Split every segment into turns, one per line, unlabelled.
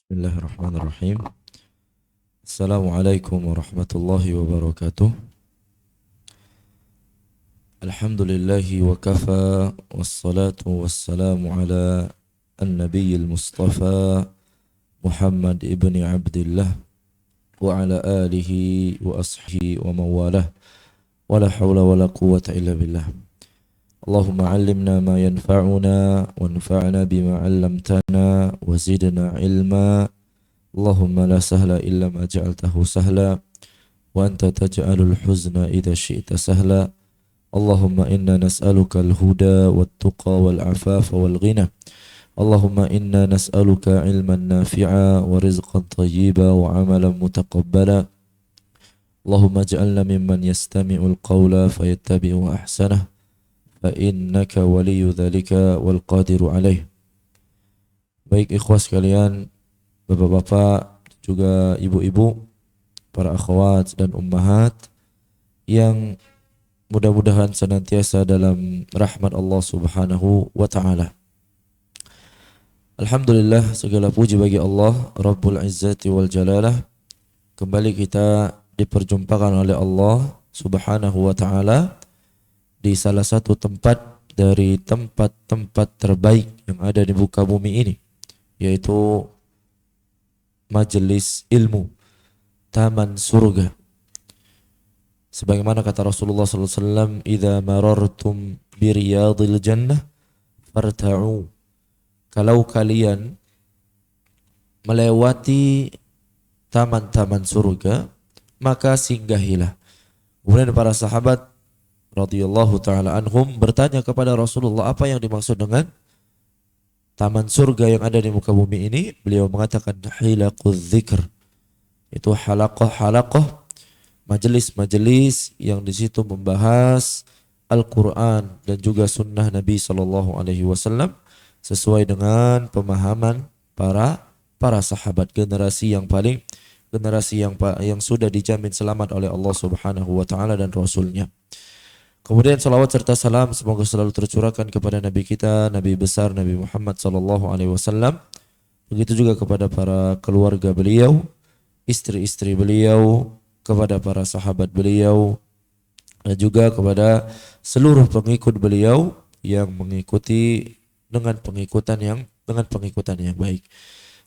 Bismillahirrahmanirrahim. Assalamualaikum warahmatullahi wabarakatuh. Alhamdulillahi wa kafa wassalatu wassalamu ala an-nabiyyil mustafa Muhammad ibni Abdullah wa ala alihi wa ashabihi wa mawalah wa la hawla wa la quwwata illa billah. Allahumma allimna ma yanfa'una wanfa'na bima 'allamtana wa zidna ilma. Allahumma la sahla illa ma ja'altahu sahla wa anta taj'alul huzna idza syi'ta sahla. Allahumma inna nas'aluka al-huda wat-tuqa wal-'afafa wal-ghina. Allahumma inna nas'aluka 'ilman nafi'a wa rizqan thayyiba wa 'amalan mutaqabbala. Allahumma ij'alna mimman yastami'ul qawla fayattabi'u ahsanah. Fa innaka waliyyu dzalika wal qadiru alaih. Baik ikhwah sekalian, bapak-bapak, juga ibu-ibu, para akhwat dan ummahat yang mudah-mudahan senantiasa dalam rahmat Allah Subhanahu wa taala. Alhamdulillah, segala puji bagi Allah Rabbul Izzati wal Jalalah. Kembali kita diperjumpakan oleh Allah Subhanahu wa taala di salah satu tempat dari tempat-tempat terbaik yang ada di muka bumi ini, yaitu majelis ilmu, taman surga. Sebagaimana kata Rasulullah SAW, "Idza marartum bi riyadil jannah farta'u." Kalau kalian melewati taman-taman surga, maka singgahilah. Kemudian para sahabat radhiyallahu taala anhum bertanya kepada Rasulullah, apa yang dimaksud dengan taman surga yang ada di muka bumi ini? Beliau mengatakan hilaquz dzikr. Itu halaqah-halaqah, majelis-majelis yang di situ membahas Al-Qur'an dan juga sunnah Nabi sallallahu alaihi wasallam sesuai dengan pemahaman para sahabat, generasi yang sudah dijamin selamat oleh Allah Subhanahu wa taala dan Rasulnya. Kemudian salawat serta salam semoga selalu tercurahkan kepada Nabi kita, Nabi besar Nabi Muhammad sallallahu alaihi wasallam. Begitu juga kepada para keluarga beliau, istri-istri beliau, kepada para sahabat beliau, dan juga kepada seluruh pengikut beliau yang mengikuti dengan pengikutan yang baik.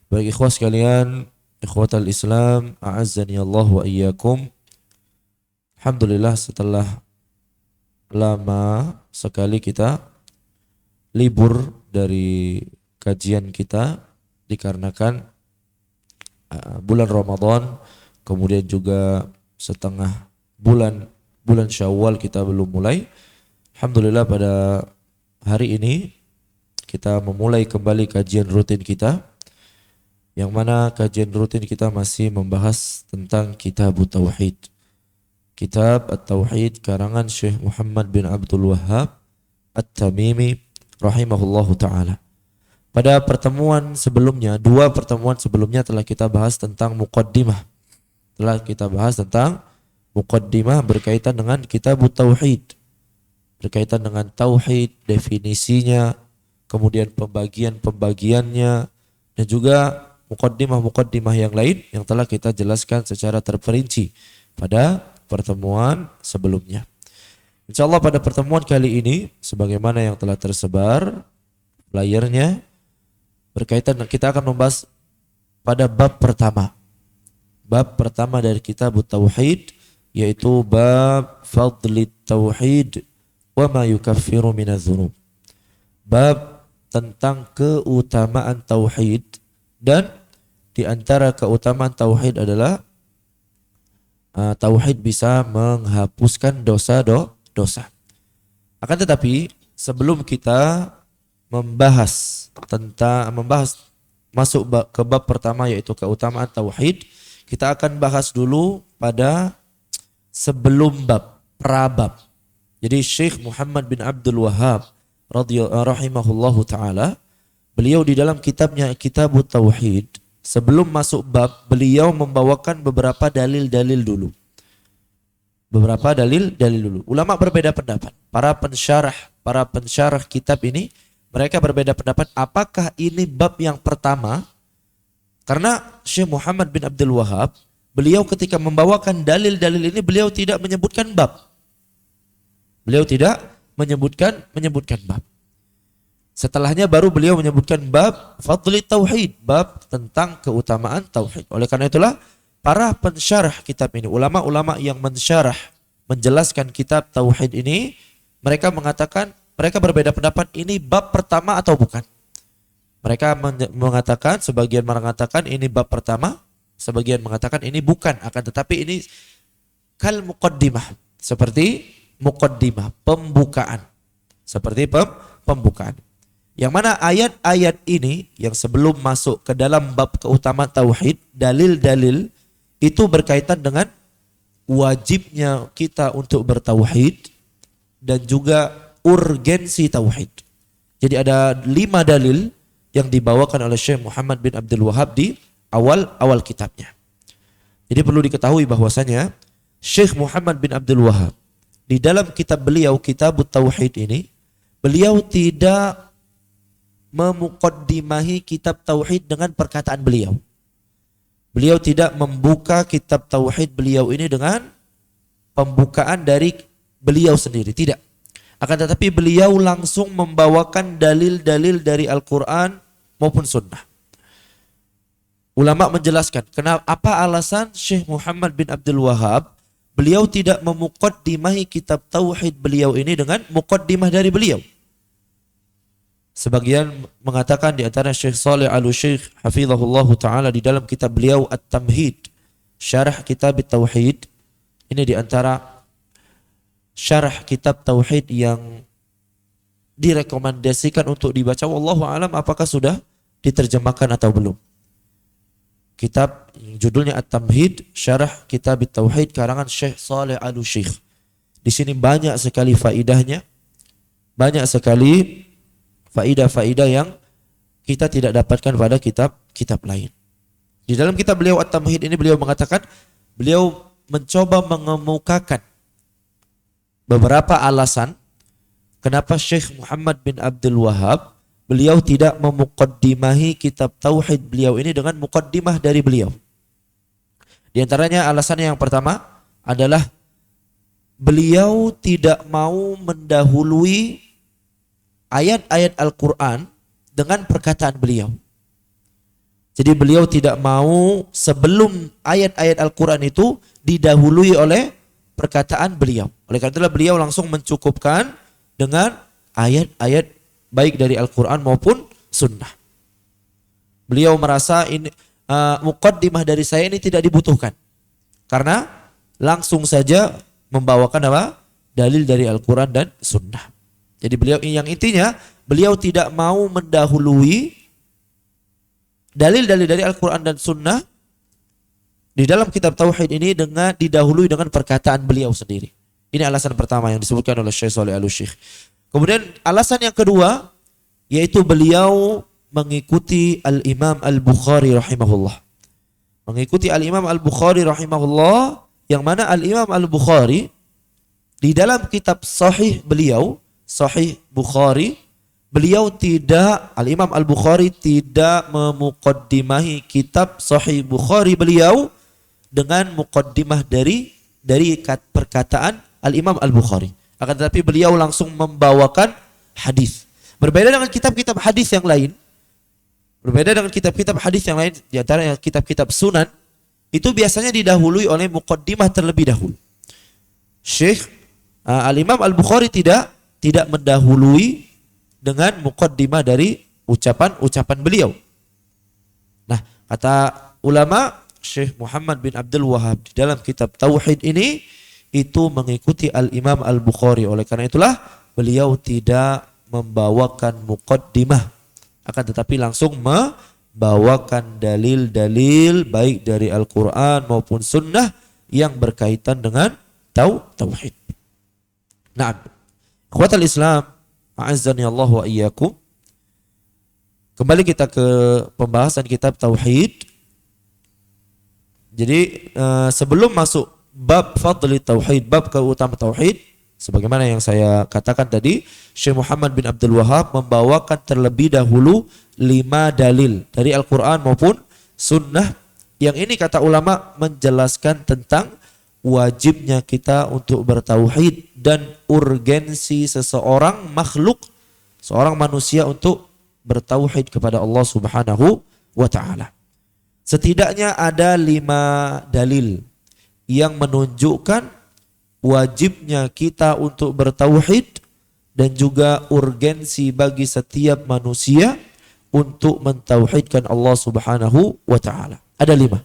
Baik ikhwah sekalian, ikhwatal Islam, a'azzani Allah wa iyyakum. Alhamdulillah, setelah lama sekali kita libur dari kajian kita dikarenakan bulan Ramadan, kemudian juga setengah bulan Syawal kita belum mulai. Alhamdulillah pada hari ini kita memulai kembali kajian rutin kita, yang mana kajian rutin kita masih membahas tentang Kitab Tauhid. Kitab At-Tauhid karangan Syekh Muhammad bin Abdul Wahhab At-Tamimi rahimahullahu ta'ala. Pada pertemuan sebelumnya, dua pertemuan sebelumnya telah kita bahas tentang muqaddimah. Berkaitan dengan Kitab Tauhid. Berkaitan dengan Tauhid, definisinya, kemudian pembagiannya, dan juga muqaddimah yang lain yang telah kita jelaskan secara terperinci pada pertemuan sebelumnya. Insyaallah pada pertemuan kali ini, sebagaimana yang telah tersebar layarnya, berkaitan kita akan membahas pada bab pertama. Bab pertama dari Kitab Tauhid, yaitu bab fadlit tauhid wa ma yukaffiru minadz-dzunub. Bab tentang keutamaan tauhid, dan di antara keutamaan tauhid adalah tauhid bisa menghapuskan dosa. Akan tetapi sebelum kita membahas masuk ke bab pertama, yaitu keutamaan tauhid, kita akan bahas dulu pada sebelum bab, prabab. Jadi Syekh Muhammad bin Abdul Wahhab rahimahullahu taala, beliau di dalam kitabnya Kitab Tauhid, sebelum masuk bab, beliau membawakan beberapa dalil-dalil dulu. Ulama berbeda pendapat. Para pensyarah kitab ini, mereka berbeda pendapat apakah ini bab yang pertama Karena Syekh Muhammad bin Abdul Wahab, beliau ketika membawakan dalil-dalil ini beliau tidak menyebutkan bab. Beliau tidak menyebutkan bab. Setelahnya baru beliau menyebutkan bab fadli tauhid, bab tentang keutamaan tauhid. Oleh karena itulah para pensyarah kitab ini, ulama-ulama yang menjelaskan kitab tauhid ini, mereka mengatakan, mereka berbeda pendapat ini bab pertama atau bukan. Mereka mengatakan, sebagian mengatakan ini bab pertama, sebagian mengatakan ini bukan, akan tetapi ini kal muqaddimah, seperti muqaddimah, pembukaan. Seperti pembukaan. Yang mana ayat-ayat ini yang sebelum masuk ke dalam bab keutamaan tauhid, dalil-dalil itu berkaitan dengan wajibnya kita untuk bertauhid dan juga urgensi tauhid. Jadi ada 5 dalil yang dibawakan oleh Syekh Muhammad bin Abdul Wahab di awal kitabnya. Jadi perlu diketahui bahwasanya Syekh Muhammad bin Abdul Wahab di dalam kitab beliau, Kitabut Tauhid ini, beliau tidak memuqaddimahi kitab tauhid dengan perkataan beliau. Beliau tidak membuka kitab tauhid beliau ini dengan pembukaan dari beliau sendiri, tidak. Akan tetapi beliau langsung membawakan dalil-dalil dari Al-Quran maupun Sunnah. Ulama menjelaskan apa alasan Syekh Muhammad bin Abdul Wahab beliau tidak memuqaddimahi kitab tauhid beliau ini dengan muqaddimah dari beliau. Sebagian mengatakan di antara Syekh Shalih Al-Utsaimin hafizahullahu taala di dalam kitab beliau At-Tamhid, syarah kitab tauhid, ini di antara syarah kitab tauhid yang direkomendasikan untuk dibaca. Wallahu alam apakah sudah diterjemahkan atau belum. Kitab judulnya At-Tamhid, syarah kitab tauhid karangan Syekh Shalih Al-Utsaimin. Di sini banyak sekali faidahnya. Banyak sekali faidah-faidah yang kita tidak dapatkan pada kitab lain. Di dalam kitab beliau At-Tamhid ini beliau mengatakan, beliau mencoba mengemukakan beberapa alasan kenapa Syekh Muhammad bin Abdul Wahab beliau tidak memuqaddimahi kitab tauhid beliau ini dengan muqaddimah dari beliau. Di antaranya alasannya yang pertama adalah beliau tidak mau mendahului ayat-ayat Al-Quran dengan perkataan beliau. Jadi beliau tidak mau sebelum ayat-ayat Al-Quran itu didahului oleh perkataan beliau. Oleh karena itulah beliau langsung mencukupkan dengan ayat-ayat baik dari Al-Quran maupun Sunnah. Beliau merasa ini muqaddimah dari saya ini tidak dibutuhkan, karena langsung saja membawakan apa? Dalil dari Al-Quran dan Sunnah. Jadi beliau yang intinya beliau tidak mau mendahului dalil-dalil dari Al-Quran dan Sunnah di dalam kitab tauhid ini dengan didahului dengan perkataan beliau sendiri. Ini alasan pertama yang disebutkan oleh Syekh Shalih Al-Utsaimin. Kemudian alasan yang kedua yaitu beliau mengikuti Al-Imam Al-Bukhari rahimahullah. Mengikuti Al-Imam Al-Bukhari rahimahullah, yang mana Al-Imam Al-Bukhari di dalam kitab sahih beliau, Sahih Bukhari, beliau tidak, Al-Imam Al-Bukhari tidak memuqaddimahi kitab Sahih Bukhari beliau dengan muqaddimah dari perkataan Al-Imam Al-Bukhari. Akan tetapi beliau langsung membawakan hadis. Berbeda dengan kitab-kitab hadis yang lain. Berbeda dengan kitab-kitab hadis yang lain, di antara kitab-kitab sunan, itu biasanya didahului oleh muqaddimah terlebih dahulu. Syekh Al-Imam Al-Bukhari tidak mendahului dengan muqaddimah dari ucapan beliau. Nah, kata ulama, Syekh Muhammad bin Abdul Wahab di dalam kitab Tauhid ini itu mengikuti Al-Imam Al-Bukhari. Oleh karena itulah beliau tidak membawakan muqaddimah, akan tetapi langsung membawakan dalil-dalil baik dari Al-Quran maupun Sunnah yang berkaitan dengan Tauhid. Nah, ikhwatal Islam, a'azzani Allah wa iyyakum. Kembali kita ke pembahasan kitab Tauhid. Jadi sebelum masuk bab fadli tauhid, bab keutamaan tauhid, sebagaimana yang saya katakan tadi, Syekh Muhammad bin Abdul Wahab membawakan terlebih dahulu 5 dalil dari Al-Quran maupun sunnah. Yang ini kata ulama menjelaskan tentang wajibnya kita untuk bertauhid dan urgensi seseorang makhluk, seorang manusia untuk bertauhid kepada Allah Subhanahu wa ta'ala. Setidaknya ada 5 dalil yang menunjukkan wajibnya kita untuk bertauhid dan juga urgensi bagi setiap manusia untuk mentauhidkan Allah Subhanahu wa ta'ala. Ada 5.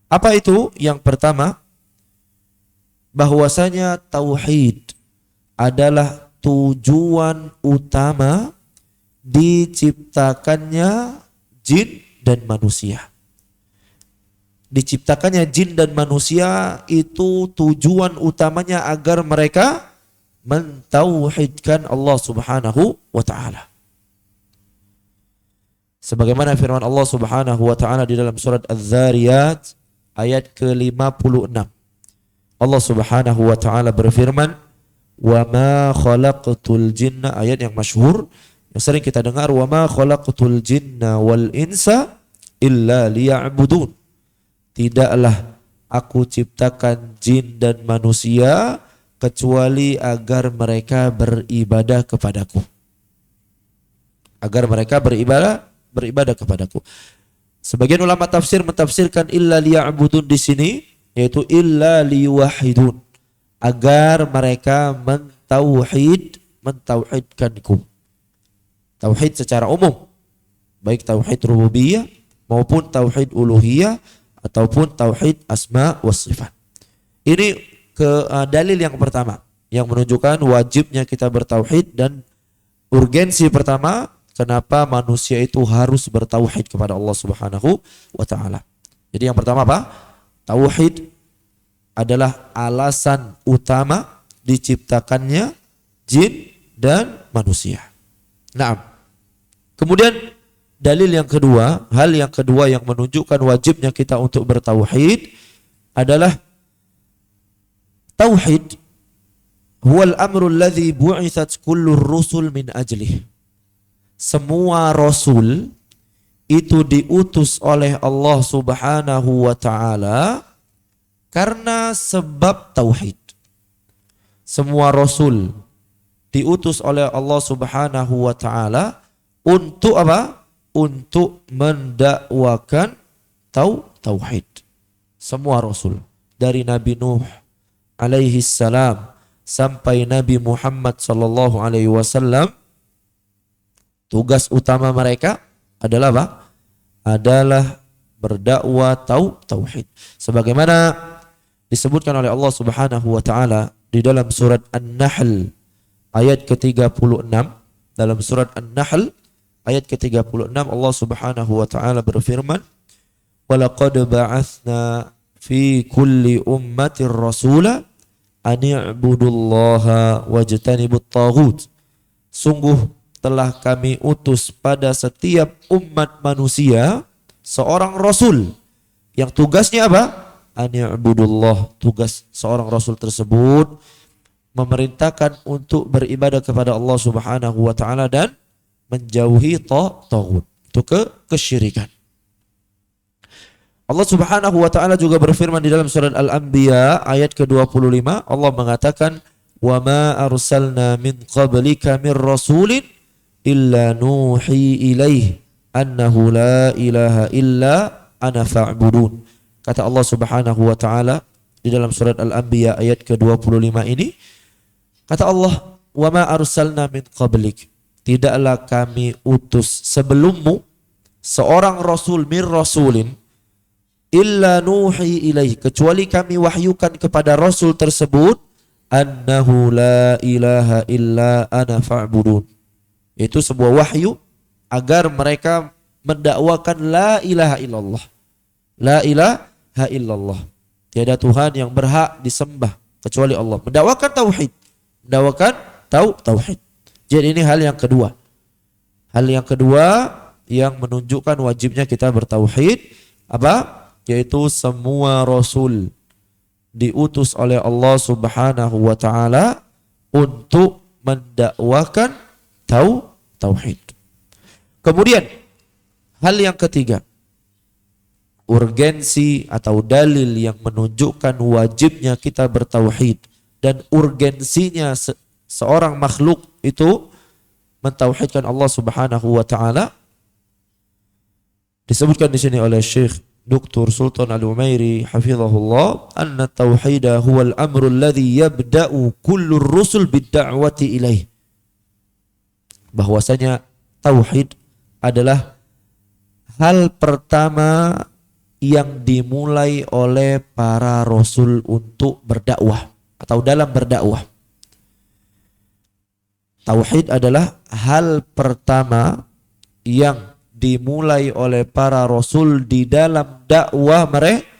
Apa itu? Yang pertama, bahwasanya tauhid adalah tujuan utama diciptakannya jin dan manusia. Diciptakannya jin dan manusia itu tujuan utamanya agar mereka mentauhidkan Allah Subhanahu wa ta'ala. Sebagaimana firman Allah Subhanahu wa ta'ala di dalam surat Az-Zariyat ayat ke-56. Allah Subhanahu wa ta'ala berfirman, "Wa ma khalaqtul jinna", ayat yang masyhur yang sering kita dengar, "Wa ma khalaqtul jinna wal insa illa liya'budun." Tidaklah aku ciptakan jin dan manusia kecuali agar mereka beribadah kepadaku. Agar mereka beribadah kepadaku. Sebagian ulama tafsir mentafsirkan illa liya'budun di sini yaitu illa liwahidun, agar mereka mentauhidkanku. Tauhid secara umum, baik tauhid rububiyah maupun tauhid uluhiyah ataupun tauhid asma wa sifat. Ini dalil yang pertama yang menunjukkan wajibnya kita bertauhid dan urgensi pertama kenapa manusia itu harus bertauhid kepada Allah Subhanahu wa ta'ala. Jadi yang pertama apa? Tauhid adalah alasan utama diciptakannya jin dan manusia. Nah, kemudian dalil yang kedua, hal yang kedua yang menunjukkan wajibnya kita untuk bertauhid adalah tauhid huwal amrul ladzi bu'itsat kullur rusul min ajlih. Semua rasul itu diutus oleh Allah Subhanahu wa ta'ala karena sebab tauhid. Semua rasul diutus oleh Allah Subhanahu wa ta'ala untuk apa? Untuk mendakwakan tauhid. Semua rasul dari Nabi Nuh alaihi salam sampai Nabi Muhammad sallallahu alaihi wasallam, tugas utama mereka adalah apa? Adalah berdakwah tauhid. Sebagaimana disebutkan oleh Allah Subhanahu wa taala di dalam surat An-Nahl ayat ke-36. Dalam surat An-Nahl ayat ke-36 Allah Subhanahu wa taala berfirman, "Walaqad ba'atsna fi kulli ummatir rasula an i'budullaha wajtanibut taghut." Sungguh telah kami utus pada setiap umat manusia seorang rasul yang tugasnya apa? An i'budullah. Tugas seorang rasul tersebut memerintahkan untuk beribadah kepada Allah Subhanahu wa taala dan menjauhi taghut, itu kesyirikan. Allah Subhanahu wa taala juga berfirman di dalam surat Al-Anbiya ayat ke-25, Allah mengatakan, "Wa ma arsalna min qablika min rasulin illa nuhi ilaih annahu la ilaha illa ana fa'budun." Kata Allah Subhanahu wa taala di dalam surat Al-Anbiya ayat ke-25 ini, kata Allah, "Wa ma arsalna min qablik." Tidaklah kami utus sebelummu seorang rasul min rasulin illa nuhi ilaih, kecuali kami wahyukan kepada rasul tersebut annahu la ilaha illa ana fa'budun. Itu sebuah wahyu agar mereka mendakwakan la ilaha illallah. La ilaha illallah. Tiada Tuhan yang berhak disembah kecuali Allah. Mendakwakan tauhid. Mendakwakan tauhid. Jadi ini hal yang kedua. Hal yang kedua yang menunjukkan wajibnya kita bertauhid apa? Yaitu semua rasul diutus oleh Allah Subhanahu wa taala untuk mendakwakan tauhid. Kemudian hal yang ketiga urgensi atau dalil yang menunjukkan wajibnya kita bertauhid dan urgensinya seorang makhluk itu mentauhidkan Allah Subhanahu wa taala, disebutkan di sini oleh Syekh Dr. Sultan Al-Umairi hafizahullah, anna tauhida huwal amru alladhi yabda'u kullu rusul bid-da'wati ilaih. Bahwasanya tauhid adalah hal pertama yang dimulai oleh para rasul untuk berdakwah atau dalam berdakwah. Tauhid adalah hal pertama yang dimulai oleh para rasul di dalam dakwah mereka.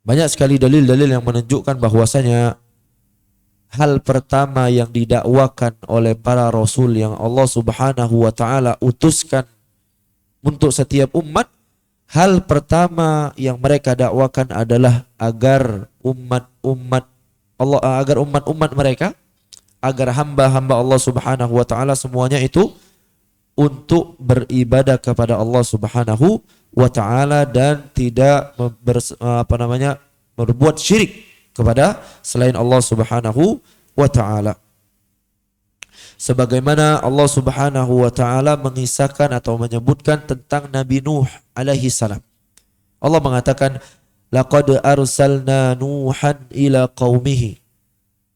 Banyak sekali dalil-dalil yang menunjukkan bahwasanya hal pertama yang didakwakan oleh para rasul yang Allah Subhanahu wa taala utuskan untuk setiap umat, hal pertama yang mereka dakwakan adalah agar umat-umat mereka, agar hamba-hamba Allah Subhanahu wa taala semuanya itu untuk beribadah kepada Allah Subhanahu wa taala dan tidak berbuat syirik kepada selain Allah Subhanahu wa taala. Sebagaimana Allah Subhanahu wa taala mengisahkan atau menyebutkan tentang Nabi Nuh alaihi salam. Allah mengatakan, laqad arsalna Nuhan ila qaumihi.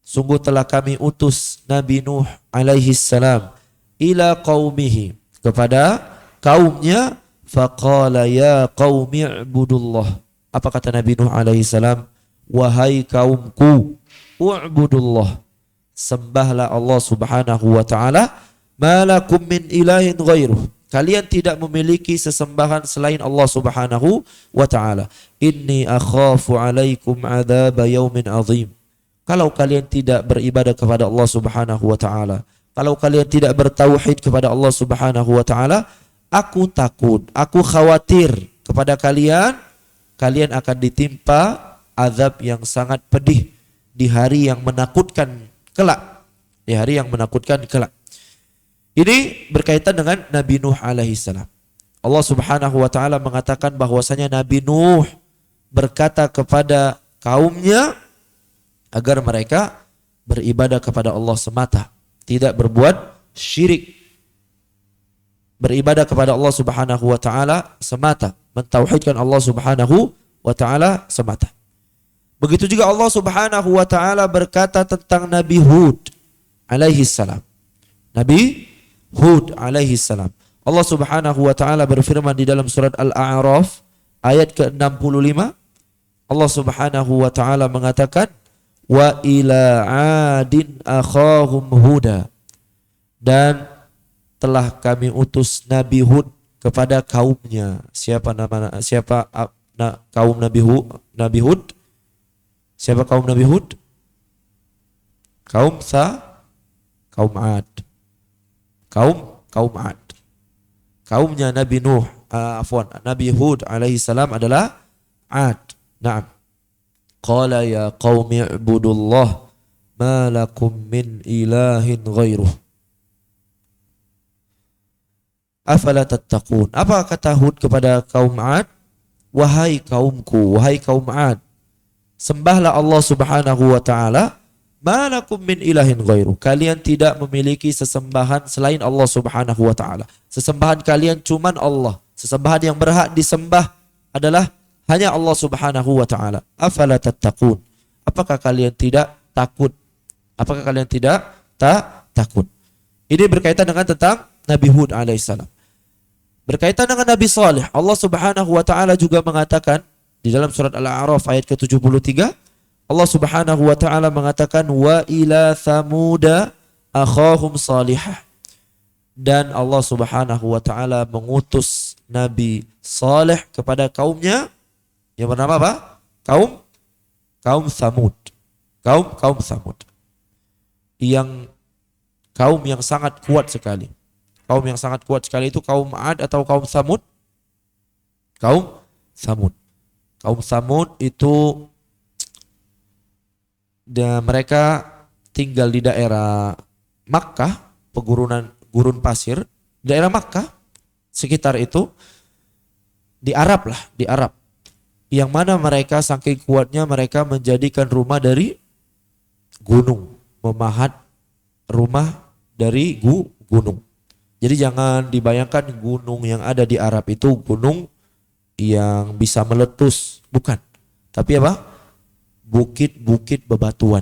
Sungguh telah kami utus Nabi Nuh alaihi salam ila qaumihi, kepada kaumnya, faqala ya qaumi ibudullah. Apa kata Nabi Nuh alaihi salam? Wahai kaumku, u'budullah, sembahlah Allah Subhanahu wa taala, malakum min ilahin ghairuh, kalian tidak memiliki sesembahan selain Allah Subhanahu wa taala. Inni akhafu alaikum adzab yaumin azim. Kalau kalian tidak beribadah kepada Allah Subhanahu wa taala, kalau kalian tidak bertauhid kepada Allah Subhanahu wa taala, aku takut, aku khawatir kepada kalian akan ditimpa azab yang sangat pedih di hari yang menakutkan kelak. Di hari yang menakutkan kelak. Ini berkaitan dengan Nabi Nuh alaihi salam. Allah Subhanahu wa taala mengatakan bahwasanya Nabi Nuh berkata kepada kaumnya agar mereka beribadah kepada Allah semata, tidak berbuat syirik. Beribadah kepada Allah Subhanahu wa taala semata, mentauhidkan Allah Subhanahu wa taala semata. Begitu juga Allah Subhanahu wa taala berkata tentang Nabi Hud alaihi salam. Nabi Hud alaihi salam. Allah Subhanahu wa taala berfirman di dalam surat Al-A'raf ayat ke-65. Allah Subhanahu wa taala mengatakan, wa ila 'adin akhahum huda. Dan telah kami utus Nabi Hud kepada kaumnya. Kaum Nabi Hud? Siapa kaum Nabi Hud? Kaum Ad. Kaum Ad. Kaumnya Nabi Nuh, Nabi Hud alaihi salam adalah Ad. Naam. Qala ya qaumi ibudullah ma lakum min ilahin ghairuh. Afala tattaqun. Apa kata Hud kepada kaum Ad? Wahai kaumku, wahai kaum Ad, sembahlah Allah Subhanahu wa taala, malakum min ilahin ghairu. Kalian tidak memiliki sesembahan selain Allah Subhanahu wa taala. Sesembahan kalian cuman Allah. Sesembahan yang berhak disembah adalah hanya Allah Subhanahu wa taala. Afala tattaqun. Apakah kalian tidak takut? Apakah kalian tidak takut? Ini berkaitan dengan tentang Nabi Hud alaihissalam. Berkaitan dengan Nabi Saleh, Allah Subhanahu wa taala juga mengatakan di dalam surat Al-A'raf ayat ke-73, Allah Subhanahu wa taala mengatakan wa ila thamuda akhahum salihah. Dan Allah Subhanahu wa taala mengutus Nabi Saleh kepada kaumnya yang bernama apa? Kaum Thamud. Kaum Thamud. Kaum yang sangat kuat sekali. Kaum yang sangat kuat sekali itu kaum Ad atau kaum Thamud? Kaum Thamud. Kaum Thamud itu mereka tinggal di daerah Makkah, gurun pasir, daerah Makkah sekitar itu, di Arab lah, di Arab. Yang mana mereka saking kuatnya mereka menjadikan rumah dari gunung, memahat rumah dari gunung. Jadi jangan dibayangkan gunung yang ada di Arab itu gunung yang bisa meletus, bukan. Tapi apa? Bukit-bukit bebatuan.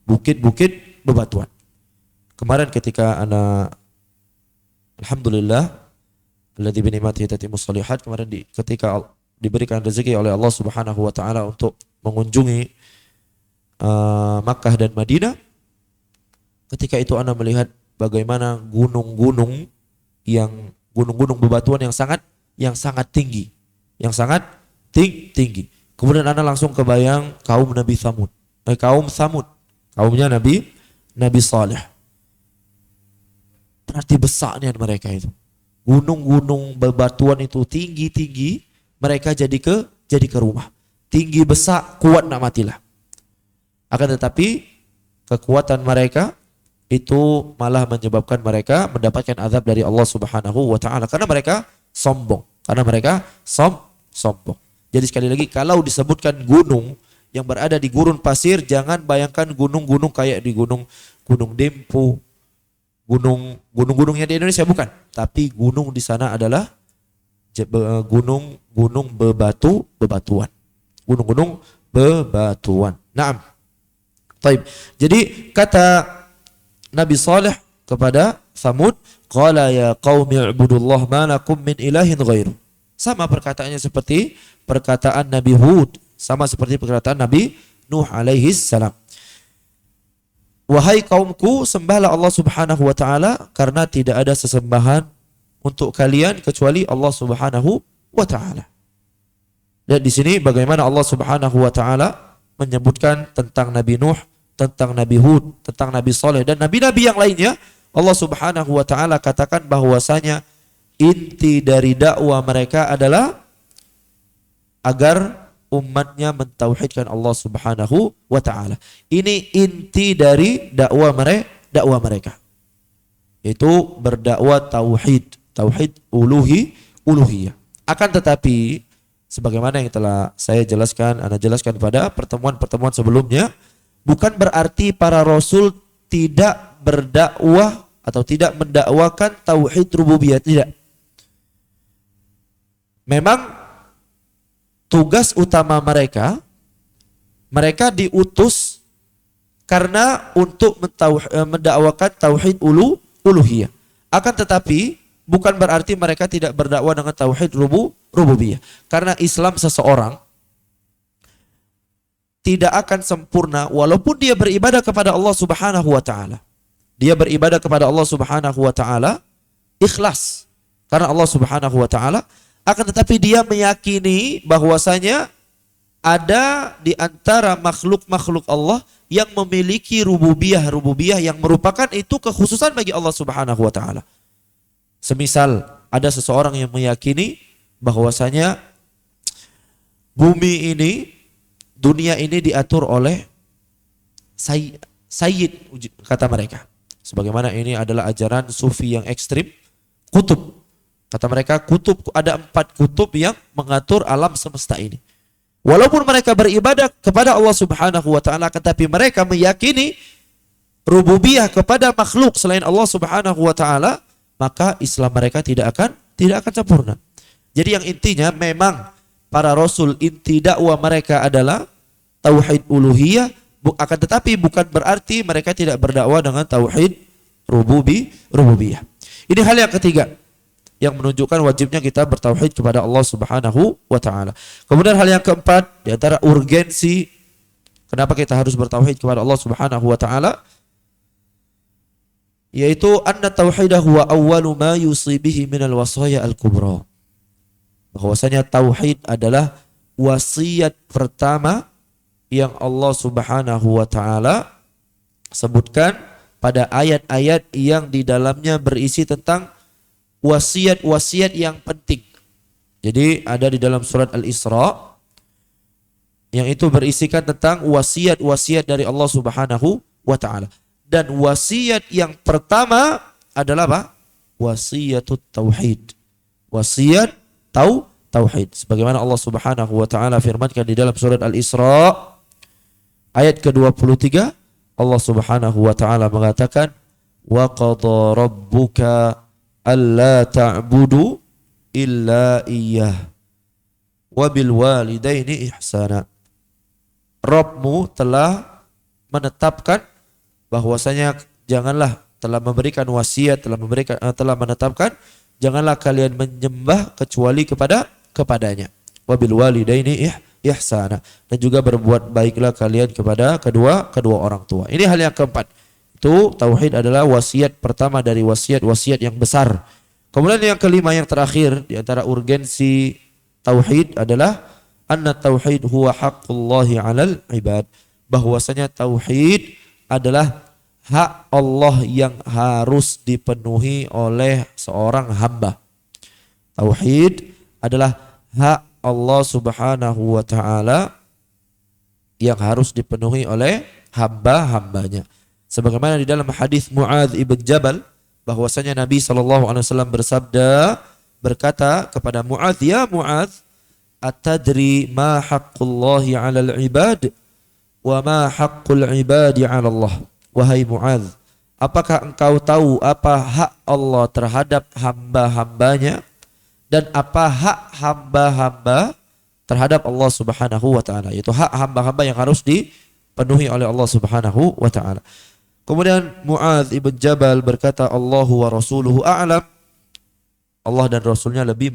Bukit-bukit bebatuan. Kemarin ketika anak, alhamdulillah, alladzi bi ni'matihi tatimmus shalihat, kemarin ketika diberikan rezeki oleh Allah Subhanahu wa taala untuk mengunjungi Makkah dan Madinah, ketika itu anak melihat bagaimana gunung-gunung bebatuan yang sangat tinggi, tinggi. Kemudian anak langsung kebayang kaum Nabi Tsamud, kaumnya Nabi Saleh. Berarti besarnya mereka itu. Gunung-gunung bebatuan itu tinggi-tinggi, mereka jadi ke rumah. Tinggi besar, kuat nak matilah. Akan tetapi kekuatan mereka itu malah menyebabkan mereka mendapatkan azab dari Allah Subhanahu wa taala karena mereka sombong. Sombong. Jadi sekali lagi, kalau disebutkan gunung yang berada di gurun pasir, jangan bayangkan gunung-gunung kayak di Gunung Dempo, gunung-gunungnya di Indonesia, bukan. Tapi gunung di sana adalah gunung bebatuan. Gunung-gunung bebatuan. Naam. Taib. Jadi kata Nabi Saleh kepada Tsamud, qala ya qaumi ibudullah ma lakum min ilahin ghairu. Sama perkataannya seperti perkataan Nabi Hud, sama seperti perkataan Nabi Nuh alaihi salam. Wahai kaumku, sembahlah Allah Subhanahu wa taala karena tidak ada sesembahan untuk kalian kecuali Allah Subhanahu wa taala. Dan di sini bagaimana Allah Subhanahu wa taala menyebutkan tentang Nabi Nuh, tentang Nabi Hud, tentang Nabi Saleh dan nabi-nabi yang lainnya. Allah Subhanahu wa taala katakan bahwasanya inti dari dakwah mereka adalah agar umatnya mentauhidkan Allah Subhanahu wa taala. Ini inti dari dakwah mereka. Yaitu berdakwah tauhid uluhiyah. Akan tetapi sebagaimana yang telah saya jelaskan, Anda jelaskan pada pertemuan-pertemuan sebelumnya, bukan berarti para rasul tidak berdakwah atau tidak mendakwakan tauhid rububiyah, tidak. Memang tugas utama mereka diutus karena untuk mendakwakan tauhid uluhiyah. Akan tetapi bukan berarti mereka tidak berdakwah dengan tauhid rububiyah. Karena Islam seseorang tidak akan sempurna walaupun dia beribadah kepada Allah Subhanahu wa taala. Dia beribadah kepada Allah Subhanahu wa taala ikhlas karena Allah Subhanahu wa taala, akan tetapi dia meyakini bahwasanya ada di antara makhluk-makhluk Allah yang memiliki rububiyah yang merupakan itu kekhususan bagi Allah Subhanahu wa taala. Semisal ada seseorang yang meyakini bahwasanya bumi ini, dunia ini diatur oleh Sayyid, kata mereka. Sebagaimana ini adalah ajaran sufi yang ekstrim, kutub. Kata mereka kutub, ada 4 kutub yang mengatur alam semesta ini. Walaupun mereka beribadah kepada Allah Subhanahu wa taala, tetapi mereka meyakini rububiyah kepada makhluk selain Allah Subhanahu wa taala, maka Islam mereka tidak akan sempurna. Jadi yang intinya memang para rasul inti dakwah mereka adalah tauhid uluhiyah, akan tetapi bukan berarti mereka tidak berdakwah dengan tauhid rububiyah. Ini hal yang ketiga yang menunjukkan wajibnya kita bertauhid kepada Allah Subhanahu wa taala. Kemudian hal yang keempat di antara urgensi kenapa kita harus bertauhid kepada Allah Subhanahu wa taala, yaitu anna tauhidah huwa awwalu ma yusibihi minal wasaya al-kubra. Bahwasanya tauhid adalah wasiat pertama yang Allah Subhanahu wa taala sebutkan pada ayat-ayat yang di dalamnya berisi tentang wasiat-wasiat yang penting. Jadi ada di dalam surat Al-Isra yang itu berisikan tentang wasiat-wasiat dari Allah Subhanahu wa taala. Dan wasiat yang pertama adalah apa? Wasiyatut tauhid. Wasiat tauhid. Sebagaimana Allah Subhanahu wa taala firmankan di dalam surat Al-Isra ayat ke-23, Allah Subhanahu wa taala mengatakan, "Wa qada rabbuka alla ta'budu illa iyyah wa bil walidaini ihsana." Rabbmu telah menetapkan bahwasanya janganlah, telah memberikan wasiat, telah menetapkan janganlah kalian menyembah kecuali kepadanya. Wabil walidaini ihsana, dan juga berbuat baiklah kalian kepada kedua orang tua. Ini hal yang keempat. Itu tauhid adalah wasiat pertama dari wasiat yang besar. Kemudian yang kelima, yang terakhir di antara urgensi tauhid adalah anna tauhid huwa haqqullahi 'alal ibad. Bahwasanya tauhid adalah hak Allah yang harus dipenuhi oleh seorang hamba. Tauhid adalah hak Allah Subhanahu wa taala yang harus dipenuhi oleh hamba-hambanya. Sebagaimana di dalam hadis Muadz ibn Jabal, bahwasanya Nabi SAW bersabda, berkata kepada Muadz, "Ya Muadz, atadri ma haqqullahi 'alal ibad wa ma haqqul ibadi 'ala Allah?" Wahai Muadz, apakah engkau tahu apa hak Allah terhadap hamba-hambanya dan apa hak hamba-hamba terhadap Allah Subhanahu wa taala? Yaitu hak hamba-hamba yang harus dipenuhi oleh Allah Subhanahu wa taala. Kemudian Muadz ibn Jabal berkata, "Allahu wa rasuluhu a'lam." Allah dan Rasulnya lebih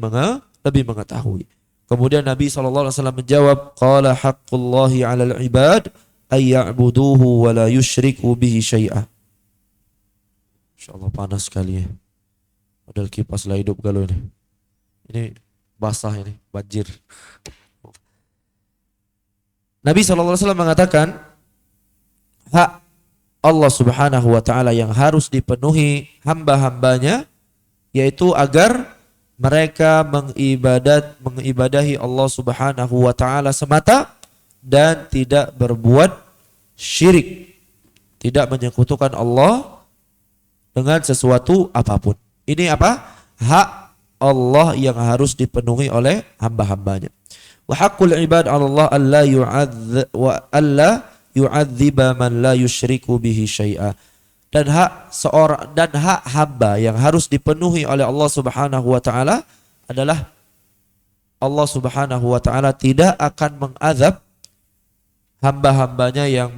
mengetahui. Kemudian Nabi SAW menjawab, "Qala haqqullahi 'alal ibad ay ya'buduhu wa la yusyriku bihi syai'a." Insyaallah panas sekali ya. Padahal kipas lah hidup galau ini. Ini basah ini, banjir. Nabi SAW mengatakan hak Allah Subhanahu wa taala yang harus dipenuhi hamba-hambanya, yaitu agar mereka mengibadahi Allah Subhanahu wa taala semata dan tidak berbuat syirik, tidak menyekutukan Allah dengan sesuatu apapun. Ini apa? Hak Allah yang harus dipenuhi oleh hamba-hambanya. Wa haqqul ibad 'ala Allah alla yu'adziba man la yusyriku bihi syai'a. Dan hak hamba yang harus dipenuhi oleh Allah Subhanahu wa taala adalah Allah Subhanahu wa taala tidak akan mengazab hamba-hambanya yang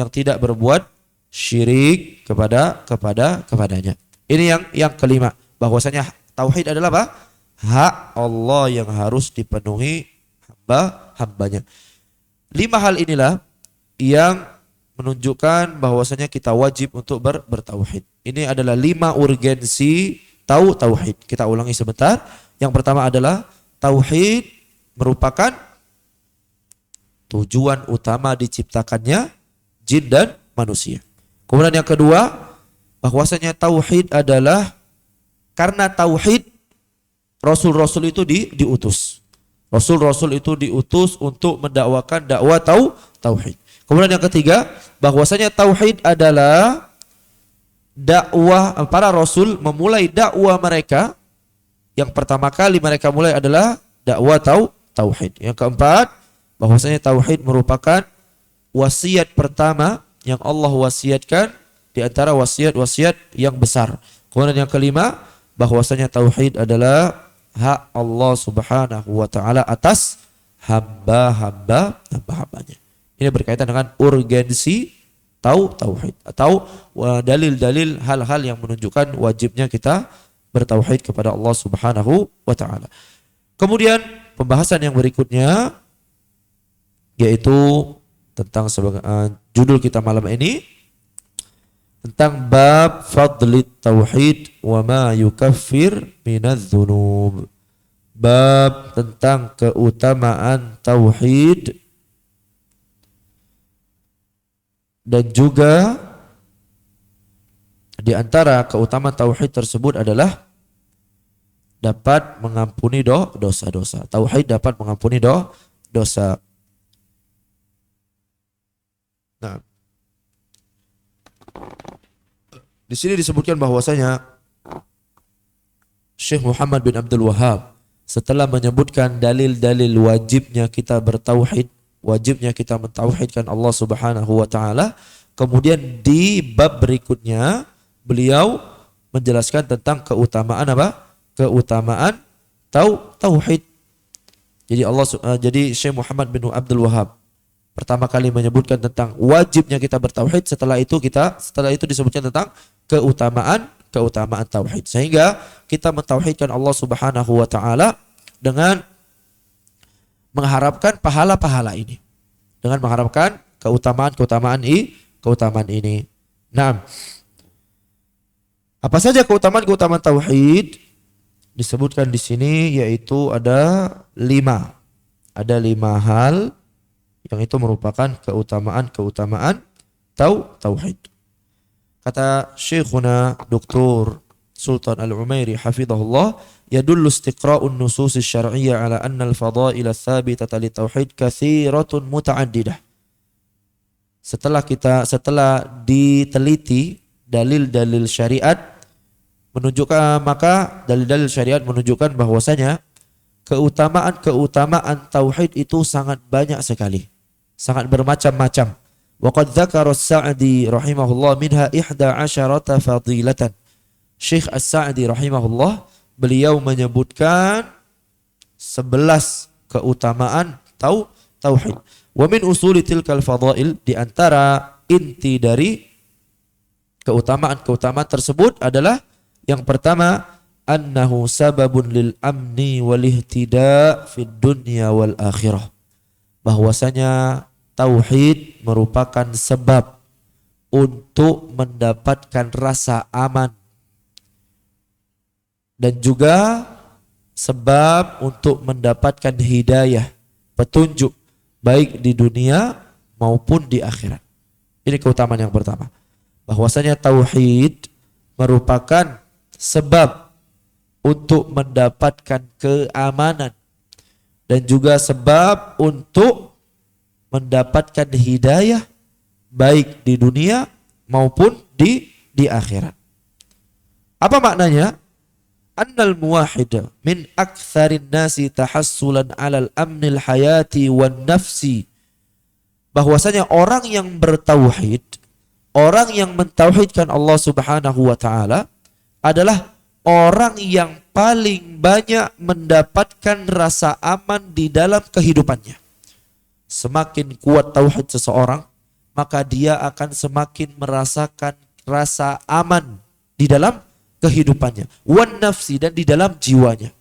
tidak berbuat syirik kepadanya. Ini yang kelima, bahwasanya tauhid adalah apa? Hak Allah yang harus dipenuhi hamba-hambanya. 5 hal inilah yang menunjukkan bahwasanya kita wajib untuk bertauhid. Ini adalah 5 urgensi tauhid. Kita ulangi sebentar. Yang pertama adalah tauhid merupakan tujuan utama diciptakannya jin dan manusia. Kemudian yang kedua, bahwasanya tauhid adalah karena tauhid rasul-rasul itu diutus. Rasul-rasul itu diutus untuk mendakwakan dakwah tauhid. Kemudian yang ketiga, bahwasanya tauhid adalah dakwah para rasul memulai dakwah mereka. Yang pertama kali mereka mulai adalah dakwah tauhid. Yang keempat, bahwasanya tauhid merupakan wasiat pertama yang Allah wasiatkan di antara wasiat-wasiat yang besar. Kemudian yang kelima, bahwasanya tauhid adalah hak Allah Subhanahu wa taala atas hamba-hambanya. Ini berkaitan dengan urgensi tauhid atau dalil-dalil hal-hal yang menunjukkan wajibnya kita bertauhid kepada Allah Subhanahu wa taala. Kemudian pembahasan yang berikutnya yaitu tentang judul kita malam ini tentang bab fadlit tauhid wa ma yukaffir minadz dzunub. Bab tentang keutamaan tauhid dan juga di antara keutamaan tauhid tersebut adalah dapat mengampuni dosa-dosa. Tauhid dapat mengampuni dosa. Nah, Di sini disebutkan bahwasanya Syekh Muhammad bin Abdul Wahhab setelah menyebutkan dalil-dalil wajibnya kita bertauhid, wajibnya kita mentauhidkan Allah Subhanahu wa taala, kemudian di bab berikutnya beliau menjelaskan tentang keutamaan apa? Keutamaan tauhid. Jadi Syekh Muhammad bin Abdul Wahhab pertama kali menyebutkan tentang wajibnya kita bertauhid, setelah itu disebutkan tentang keutamaan tauhid. Sehingga kita mentauhidkan Allah Subhanahu wa taala dengan mengharapkan pahala-pahala ini. Dengan mengharapkan keutamaan ini. Nah, apa saja keutamaan tauhid? Disebutkan di sini yaitu ada 5. Ada 5 hal yang itu merupakan keutamaan tauhid. Kata Syekhuna Dr. Sultan Al-Umairi hafizahullah, yadullu istiqra'un nusus syar'iyyah ala anna al-fadail ats-tsabitata li tauhid katsiratun muta'addidah. Setelah diteliti dalil-dalil syariat menunjukkan bahwasanya keutamaan tauhid itu sangat banyak sekali, sangat bermacam-macam. Wa qad dzakara as-Sa'di rahimahullah minha 11 fadilatan. Syekh As-Sa'di rahimahullah beliau menyebutkan 11 keutamaan tauhid. Wa min usuli tilkal fadail, di antara inti dari keutamaan tersebut adalah yang pertama, annahu sababun lil amni wal ihtida fid dunya wal akhirah. Bahwasanya tauhid merupakan sebab untuk mendapatkan rasa aman dan juga sebab untuk mendapatkan hidayah, petunjuk baik di dunia maupun di akhirat. Ini keutamaan yang pertama. Bahwasanya tauhid merupakan sebab untuk mendapatkan keamanan dan juga sebab untuk mendapatkan hidayah baik di dunia maupun di akhirat. Apa maknanya? Annal muwahhida min aktsarin nasi tahassulan 'alal amnil hayati wan nafsi. Bahwasanya orang yang bertauhid, orang yang mentauhidkan Allah Subhanahu wa taala adalah orang yang paling banyak mendapatkan rasa aman di dalam kehidupannya. Semakin kuat tauhid seseorang, maka dia akan semakin merasakan rasa aman di dalam kehidupannya, wan nafsi, dan di dalam jiwanya.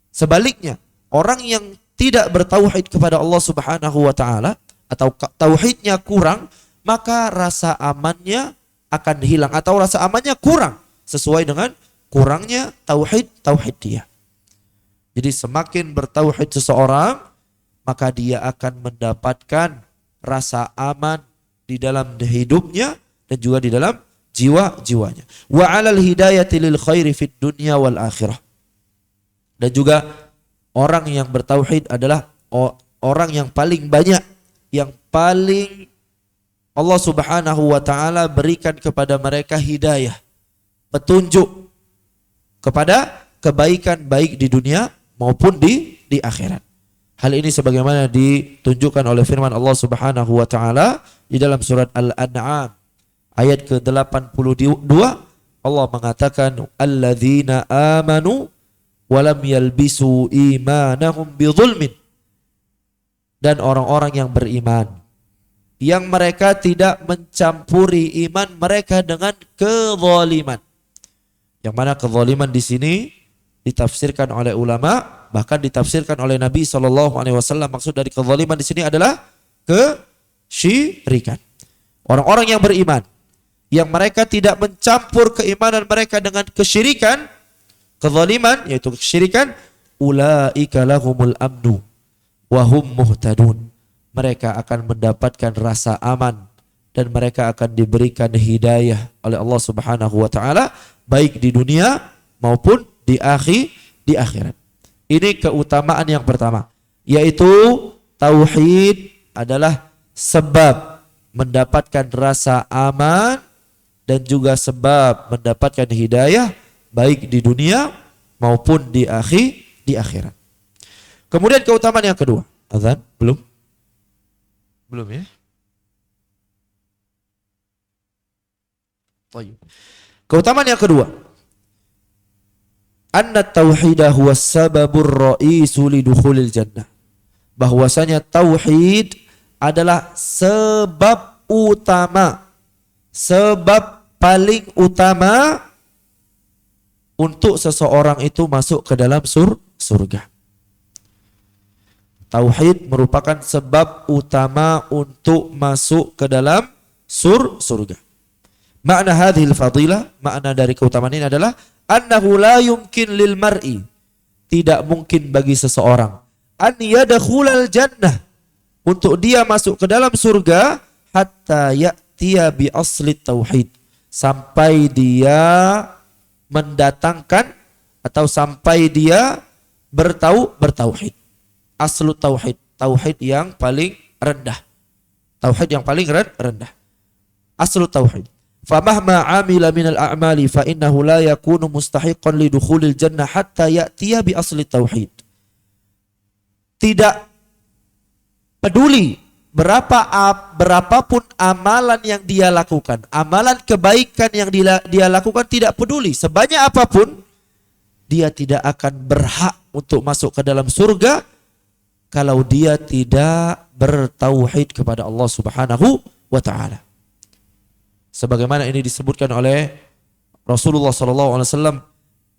Sebaliknya, orang yang tidak bertauhid kepada Allah Subhanahu wa taala atau tauhidnya kurang, maka rasa amannya akan hilang atau rasa amannya kurang sesuai dengan kurangnya tauhid dia. Jadi semakin bertauhid seseorang, maka dia akan mendapatkan rasa aman di dalam hidupnya dan juga di dalam jiwanya. Wa 'alal hidayati lil khairi fid dunya wal akhirah. Dan juga orang yang bertauhid adalah orang yang paling banyak, yang paling Allah Subhanahu wa taala berikan kepada mereka hidayah, petunjuk kepada kebaikan baik di dunia maupun di akhirat. Hal ini sebagaimana ditunjukkan oleh firman Allah Subhanahu wa taala di dalam surat Al-An'am ayat ke-82. Allah mengatakan alladzina amanu wa lam yalbisu imanahum bidzulmin. Dan orang-orang yang beriman yang mereka tidak mencampuri iman mereka dengan kezaliman. Yang mana kezaliman di sini ditafsirkan oleh ulama, bahkan ditafsirkan oleh Nabi SAW. Maksud dari kezaliman di sini adalah kesyirikan. Orang-orang yang beriman, yang mereka tidak mencampur keimanan mereka dengan kesyirikan, kezaliman yaitu kesyirikan, ulaika lahumul amnu wa hum muhtadun. Mereka akan mendapatkan rasa aman dan mereka akan diberikan hidayah oleh Allah Subhanahu wa taala baik di dunia maupun di akhirat. Ini keutamaan yang pertama, yaitu tauhid adalah sebab mendapatkan rasa aman dan juga sebab mendapatkan hidayah baik di dunia maupun di akhirat. Kemudian keutamaan yang kedua. Azan? Belum? Belum ya? Keutamaan yang kedua. Anna tauhidah huwa sababur ra'isu lidukhulil jannah. Bahwasanya tauhid adalah sebab utama, sebab paling utama untuk seseorang itu masuk ke dalam surga. Tauhid merupakan sebab utama untuk masuk ke dalam surga. Makna hadhil fadilah, makna dari keutamaan ini adalah annahu la yumkin lil mar'i, tidak mungkin bagi seseorang an yadkhulal jannah, untuk dia masuk ke dalam surga, hatta ya'tiya bi asli tauhid, sampai dia mendatangkan atau sampai dia bertauhid. Aslu tauhid, tauhid yang paling rendah. Tauhid yang paling rendah. Aslu tauhid. Famahma amila minal a'mali fa innahu la yakunu mustahiqan lidukhulil jannah hatta ya'tiya bi asli tauhid. Tidak peduli berapapun amalan yang dia lakukan, amalan kebaikan yang dia lakukan, tidak peduli sebanyak apapun, dia tidak akan berhak untuk masuk ke dalam surga kalau dia tidak bertauhid kepada Allah Subhanahu wa taala. Sebagaimana ini disebutkan oleh Rasulullah sallallahu alaihi wasallam,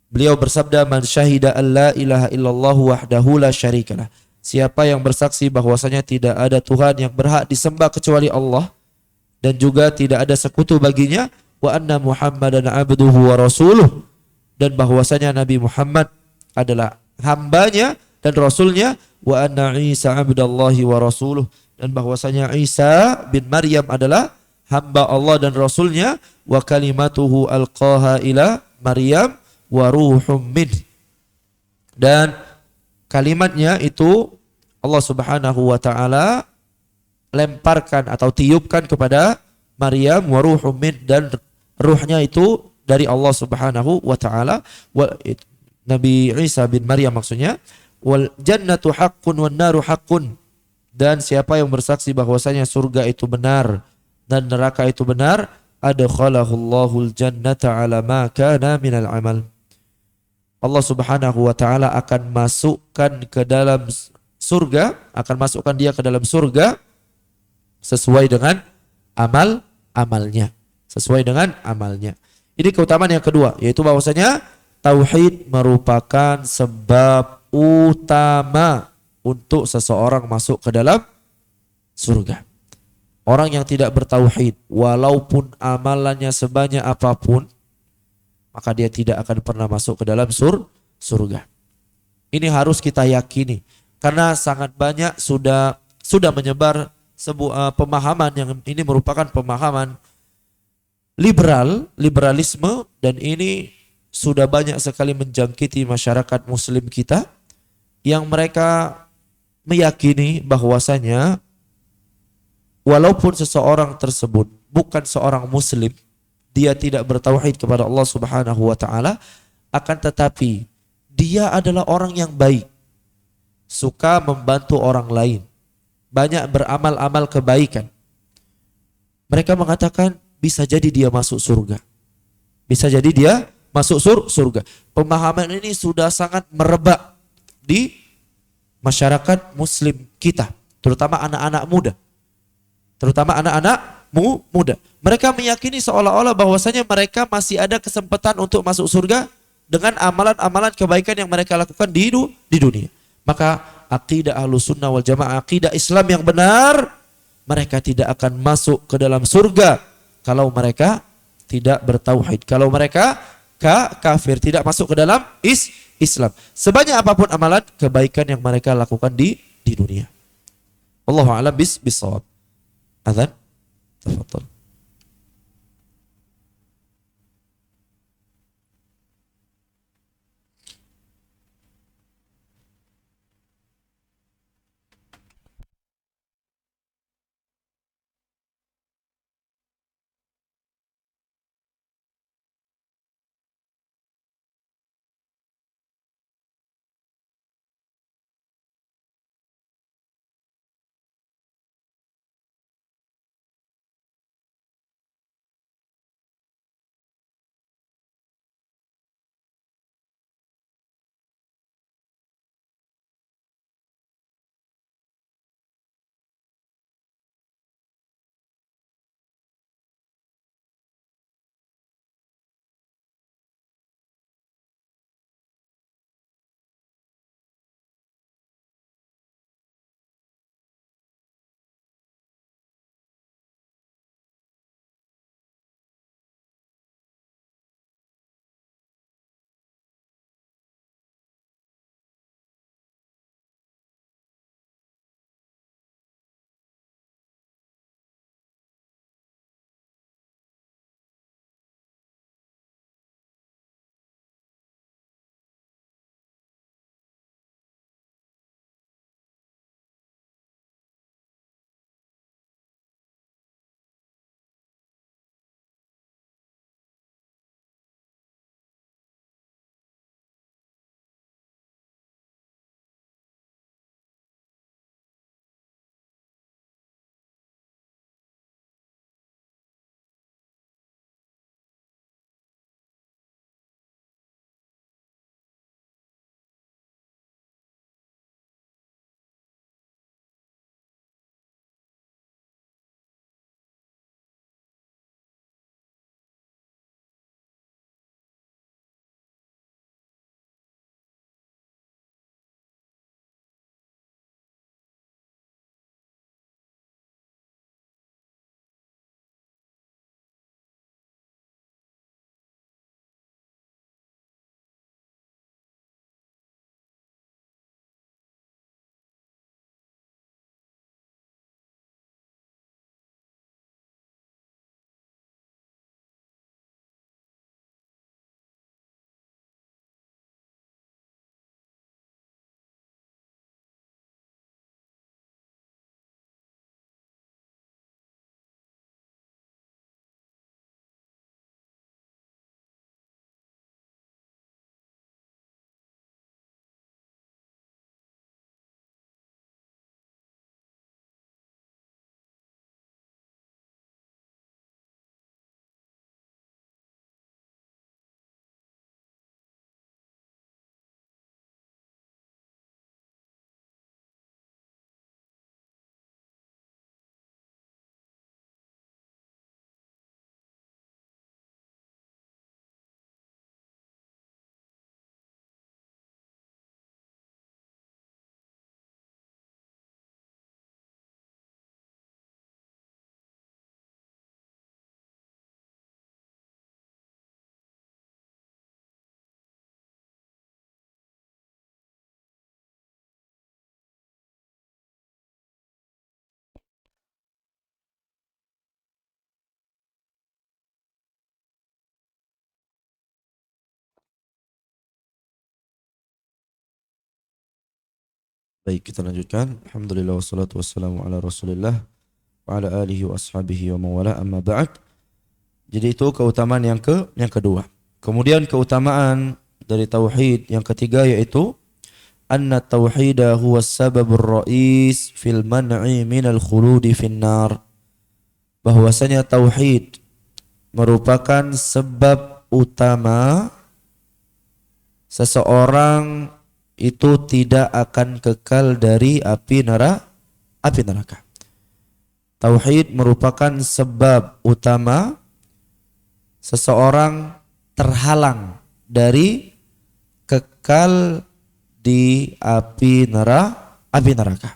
beliau bersabda, "Man syahida an la ilaha illallah wahdahu la syarikalah." Siapa yang bersaksi bahwasanya tidak ada Tuhan yang berhak disembah kecuali Allah dan juga tidak ada sekutu baginya, wa anna Muhammadan abduhu wa rasuluh, dan bahwasanya Nabi Muhammad adalah hambanya dan rasulnya, wa anna Isa abdallahi wa rasuluh, dan bahwasanya Isa bin Maryam adalah hamba Allah dan rasulnya, wa kalimatuhu alqaha ila Maryam wa ruhum min, dan kalimatnya itu Allah Subhanahu wa taala lemparkan atau tiupkan kepada Maryam, wa ruhum min, dan ruhnya itu dari Allah Subhanahu wa taala. Nabi Isa bin Maryam maksudnya. Wal jannatu haqqun wan naru haqqun, dan siapa yang bersaksi bahwasanya surga itu benar dan neraka itu benar, adkhalahullahu al-jannata ala ma kana minal amal. Allah Subhanahu wa taala akan masukkan ke dalam surga, akan masukkan dia ke dalam surga sesuai dengan amalnya, sesuai dengan amalnya. Ini keutamaan yang kedua, yaitu bahwasanya tauhid merupakan sebab utama untuk seseorang masuk ke dalam surga. Orang yang tidak bertauhid, walaupun amalannya sebanyak apapun, maka dia tidak akan pernah masuk ke dalam surga. Ini harus kita yakini, karena sangat banyak sudah menyebar sebuah pemahaman yang ini merupakan pemahaman liberalisme, dan ini sudah banyak sekali menjangkiti masyarakat muslim kita, yang mereka meyakini bahwasanya walaupun seseorang tersebut bukan seorang muslim, dia tidak bertauhid kepada Allah Subhanahu wa taala, akan tetapi dia adalah orang yang baik, suka membantu orang lain, banyak beramal-amal kebaikan. Mereka mengatakan bisa jadi dia masuk surga. Bisa jadi dia masuk surga. Pemahaman ini sudah sangat merebak di masyarakat muslim kita, terutama anak-anak muda. Mereka meyakini seolah-olah bahwasanya mereka masih ada kesempatan untuk masuk surga dengan amalan-amalan kebaikan yang mereka lakukan di dunia. Maka akidah Ahlussunnah wal Jamaah, akidah Islam yang benar, mereka tidak akan masuk ke dalam surga kalau mereka tidak bertauhid. Kalau mereka kafir, tidak masuk ke dalam Islam. Sebanyak apapun amalan kebaikan yang mereka lakukan di dunia. Wallahu a'lam bis-shawab. Adzan, tafadhal. Baik, kita lanjutkan. Alhamdulillah wassalatu wassalamu ala Rasulillah wa ala alihi wa ashabihi wa mawala amma ba'd. Jadi itu keutamaan yang kedua. Kemudian keutamaan dari tauhid yang ketiga yaitu anna tauhida huwa sababur ra'is fil man'i minal khuludi finnar. Bahwasanya tauhid merupakan sebab utama seseorang itu tidak akan kekal dari api neraka. Tauhid merupakan sebab utama seseorang terhalang dari kekal di api neraka.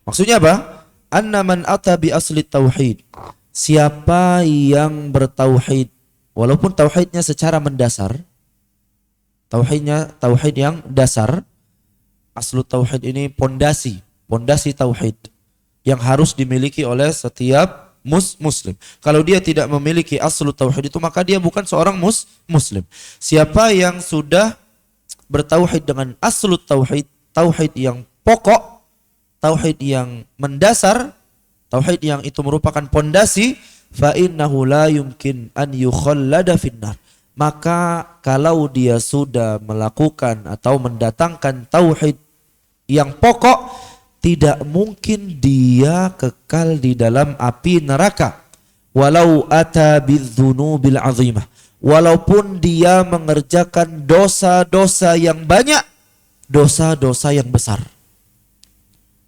Maksudnya apa? Anna man ata bi asli tauhid. Siapa yang bertauhid, walaupun tauhidnya secara mendasar, tauhid yang dasar. Aslu tauhid ini pondasi tauhid yang harus dimiliki oleh setiap muslim. Kalau dia tidak memiliki aslu tauhid itu, maka dia bukan seorang muslim. Siapa yang sudah bertauhid dengan aslu tauhid yang pokok, tauhid yang mendasar, tauhid yang itu merupakan pondasi, fa innahu la yumkin an yukhallada finnar. Maka kalau dia sudah melakukan atau mendatangkan tauhid yang pokok, tidak mungkin dia kekal di dalam api neraka. Walau ata bidzunubil azimah. Walaupun dia mengerjakan dosa-dosa yang banyak, dosa-dosa yang besar.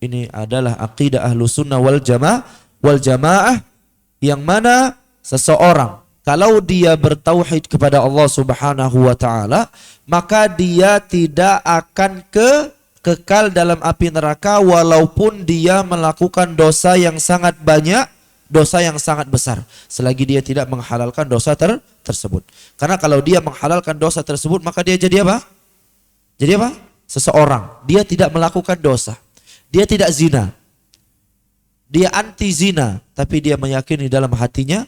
Ini adalah akidah Ahlussunnah wal Jamaah yang mana seseorang kalau dia bertauhid kepada Allah Subhanahu wa taala, maka dia tidak akan kekal dalam api neraka walaupun dia melakukan dosa yang sangat banyak, dosa yang sangat besar, selagi dia tidak menghalalkan dosa tersebut. Karena kalau dia menghalalkan dosa tersebut, maka dia jadi apa? Jadi apa? Seseorang, dia tidak melakukan dosa. Dia tidak zina. Dia anti zina, tapi dia meyakini dalam hatinya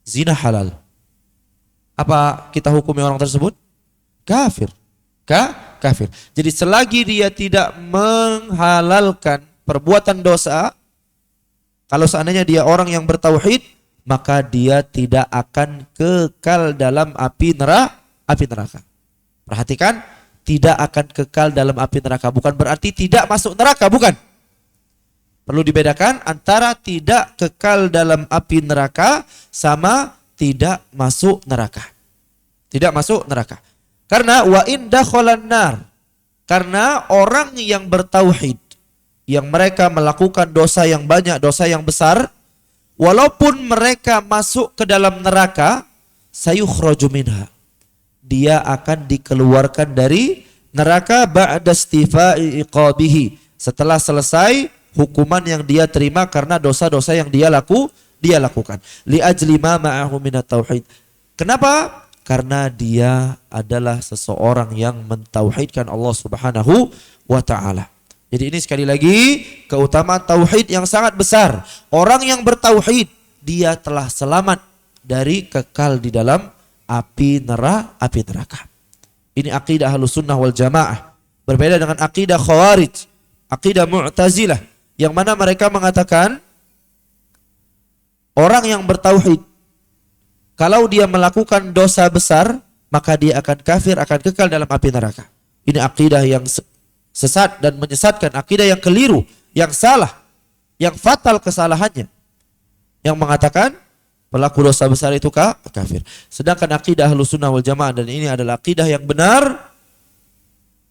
zina halal. Apa kita hukumi orang tersebut? Kafir. Kafir. Jadi selagi dia tidak menghalalkan perbuatan dosa, kalau seandainya dia orang yang bertauhid, maka dia tidak akan kekal dalam api neraka. Perhatikan, tidak akan kekal dalam api neraka. Bukan berarti tidak masuk neraka, bukan. Perlu dibedakan antara tidak kekal dalam api neraka sama tidak masuk neraka. Tidak masuk neraka. Karena wa in dakhalan nar. Karena orang yang bertauhid, yang mereka melakukan dosa yang banyak, dosa yang besar, walaupun mereka masuk ke dalam neraka, sayukhraju minha. Dia akan dikeluarkan dari neraka ba'da istifa'i iqabihi. Setelah selesai hukuman yang dia terima karena dosa-dosa yang dia lakukan. Li ajli ma ma'ahu minat tauhid. Kenapa? Karena dia adalah seseorang yang mentauhidkan Allah Subhanahu wa taala. Jadi ini sekali lagi keutamaan tauhid yang sangat besar. Orang yang bertauhid, dia telah selamat dari kekal di dalam api neraka. Ini akidah Ahlussunnah wal Jamaah. Berbeda dengan akidah Khawarij, akidah Mu'tazilah, yang mana mereka mengatakan orang yang bertauhid, kalau dia melakukan dosa besar, maka dia akan kafir, akan kekal dalam api neraka. Ini akidah yang sesat dan menyesatkan, akidah yang keliru, yang salah, yang fatal kesalahannya, yang mengatakan pelaku dosa besar itu kafir. Sedangkan akidah Ahlussunnah wal Jamaah, dan ini adalah akidah yang benar,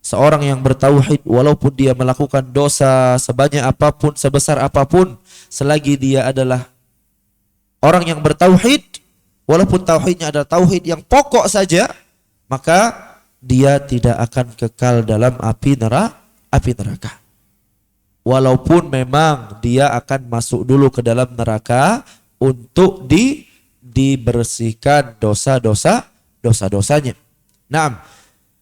seorang yang bertauhid walaupun dia melakukan dosa sebanyak apapun, sebesar apapun, selagi dia adalah orang yang bertauhid, walaupun tauhidnya adalah tauhid yang pokok saja, maka dia tidak akan kekal dalam api neraka. Walaupun memang dia akan masuk dulu ke dalam neraka untuk dibersihkan dosa-dosanya. Naam.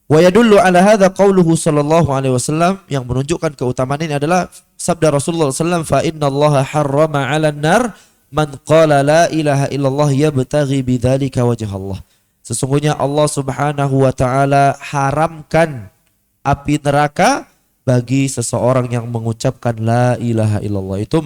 Wa yadullu ala hadza qauluhu sallallahu alaihi wasallam, yang menunjukkan keutamaan ini adalah sabda Rasulullah sallallahu alaihi wasallam, fa innallaha harrama 'alan nar man qala la ilaha illallah yabtaghi bidzalika wajh Allah. Sesungguhnya Allah Subhanahu wa taala haramkan api neraka bagi seseorang yang mengucapkan la ilaha illallah. Itu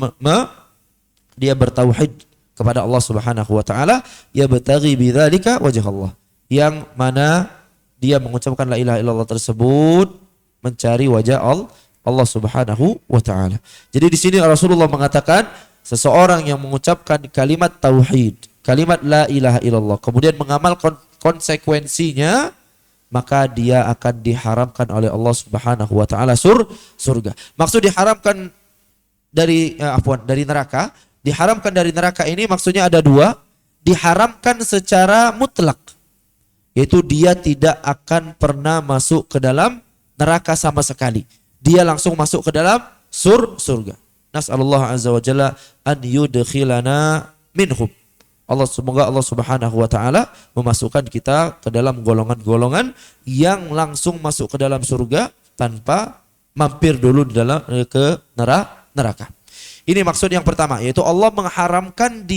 dia bertauhid kepada Allah Subhanahu wa taala, ya betaghi bidzalika wajh Allah. Yang mana dia mengucapkan la ilaha illallah tersebut mencari wajah Allah Subhanahu wa taala. Jadi di sini Rasulullah mengatakan seseorang yang mengucapkan kalimat tauhid, kalimat la ilaha illallah, kemudian mengamalkan konsekuensinya, maka dia akan diharamkan oleh Allah Subhanahu wa taala surga. Maksud diharamkan dari dari neraka, diharamkan dari neraka ini maksudnya ada dua. Diharamkan secara mutlak, yaitu dia tidak akan pernah masuk ke dalam neraka sama sekali. Dia langsung masuk ke dalam surga. Nas'alullah azza wa jalla an yudkhilana minhum. Semoga Allah Subhanahu wa taala memasukkan kita ke dalam golongan-golongan yang langsung masuk ke dalam surga tanpa mampir dulu di dalam ke neraka. Ini maksud yang pertama, yaitu Allah mengharamkan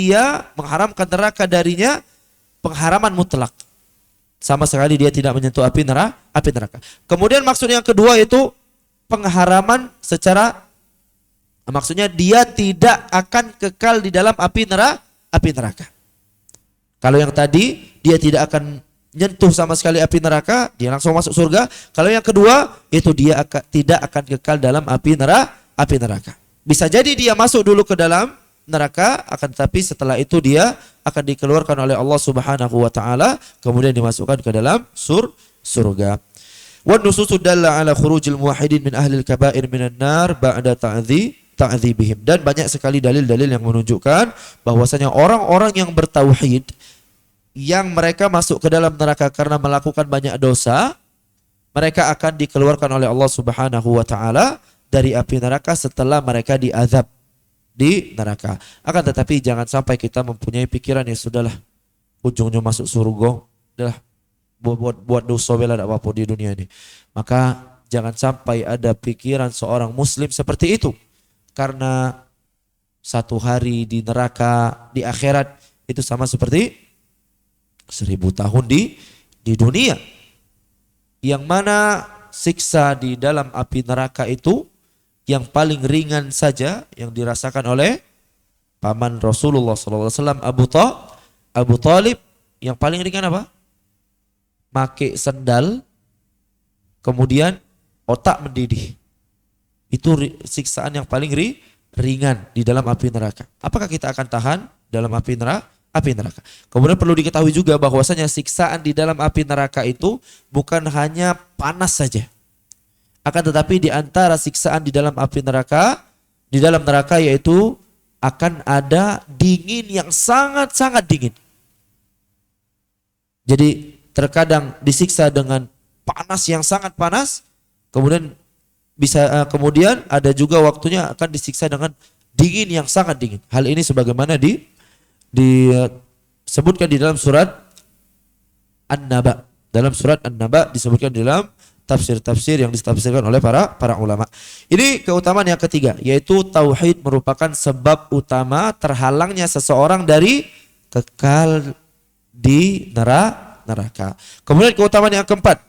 neraka darinya pengharaman mutlak. Sama sekali dia tidak menyentuh api neraka. Kemudian maksud yang kedua yaitu pengharaman secara, maksudnya dia tidak akan kekal di dalam api neraka. Kalau yang tadi dia tidak akan nyentuh sama sekali api neraka, dia langsung masuk surga. Kalau yang kedua itu dia tidak akan kekal dalam api neraka. Bisa jadi dia masuk dulu ke dalam neraka, akan tetapi setelah itu dia akan dikeluarkan oleh Allah Subhanahu wa taala, kemudian dimasukkan ke dalam surga. Wa nususu dalla ala khurujil muwahhidin min ahli al-kaba'ir minan nar ba'da ta'dzibihim. Dan banyak sekali dalil-dalil yang menunjukkan bahwasanya orang-orang yang bertauhid yang mereka masuk ke dalam neraka karena melakukan banyak dosa, mereka akan dikeluarkan oleh Allah Subhanahu wa taala dari api neraka setelah mereka diazab di neraka. Akan tetapi jangan sampai kita mempunyai pikiran ya sudahlah, ujungnya masuk surga, udahlah buat dosa bela tidak apa-apa di dunia ini. Maka jangan sampai ada pikiran seorang muslim seperti itu. Karena satu hari di neraka, di akhirat itu sama seperti 1000 tahun di dunia. Yang mana siksa di dalam api neraka itu yang paling ringan saja yang dirasakan oleh paman Rasulullah SAW Abu Talib, yang paling ringan apa? Make sendal kemudian otak mendidih. Itu siksaan yang paling ringan di dalam api neraka. Apakah kita akan tahan dalam api neraka? Kemudian perlu diketahui juga bahwasanya siksaan di dalam api neraka itu bukan hanya panas saja. Akan tetapi di antara siksaan di dalam api neraka, di dalam neraka yaitu akan ada dingin yang sangat-sangat dingin. Jadi terkadang disiksa dengan panas yang sangat panas, kemudian ada juga waktunya akan disiksa dengan dingin yang sangat dingin. Hal ini sebagaimana disebutkan di dalam surat An-Naba. Dalam surat An-Naba disebutkan di dalam tafsir-tafsir yang ditafsirkan oleh para ulama. Ini keutamaan yang ketiga, yaitu tauhid merupakan sebab utama terhalangnya seseorang dari kekal di neraka. Kemudian keutamaan yang keempat,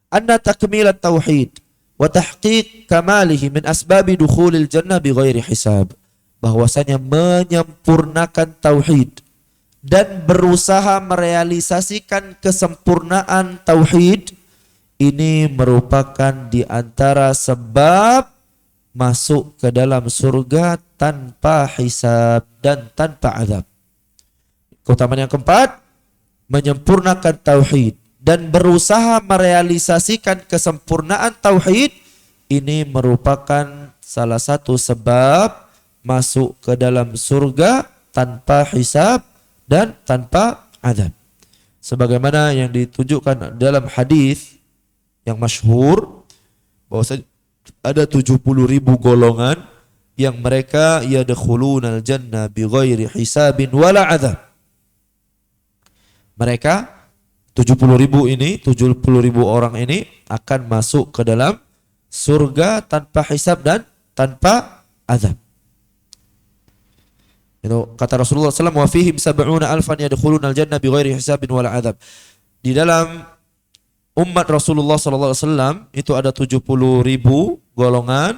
anna takmilat tauhid wa tahqiq kamalihi min asbabi dukhulil jannah bighairi hisab. Bahwasanya menyempurnakan tauhid dan berusaha merealisasikan kesempurnaan tauhid ini merupakan di antara sebab masuk ke dalam surga tanpa hisab dan tanpa azab. Keutamaan yang keempat, menyempurnakan tauhid dan berusaha merealisasikan kesempurnaan tauhid ini merupakan salah satu sebab masuk ke dalam surga tanpa hisab dan tanpa azab. Sebagaimana yang ditunjukkan dalam hadis yang masyhur bahwa ada 70.000 golongan yang mereka yadkhulunal jannah bighairi hisabin wala azab. Mereka 70.000 orang ini akan masuk ke dalam surga tanpa hisab dan tanpa azab. Itu kata Rasulullah SAW, wa fihim sab'una alfan yadkhulunal jannah bighairi hisabin wala azab. Di dalam umat Rasulullah SAW itu ada 70.000 golongan,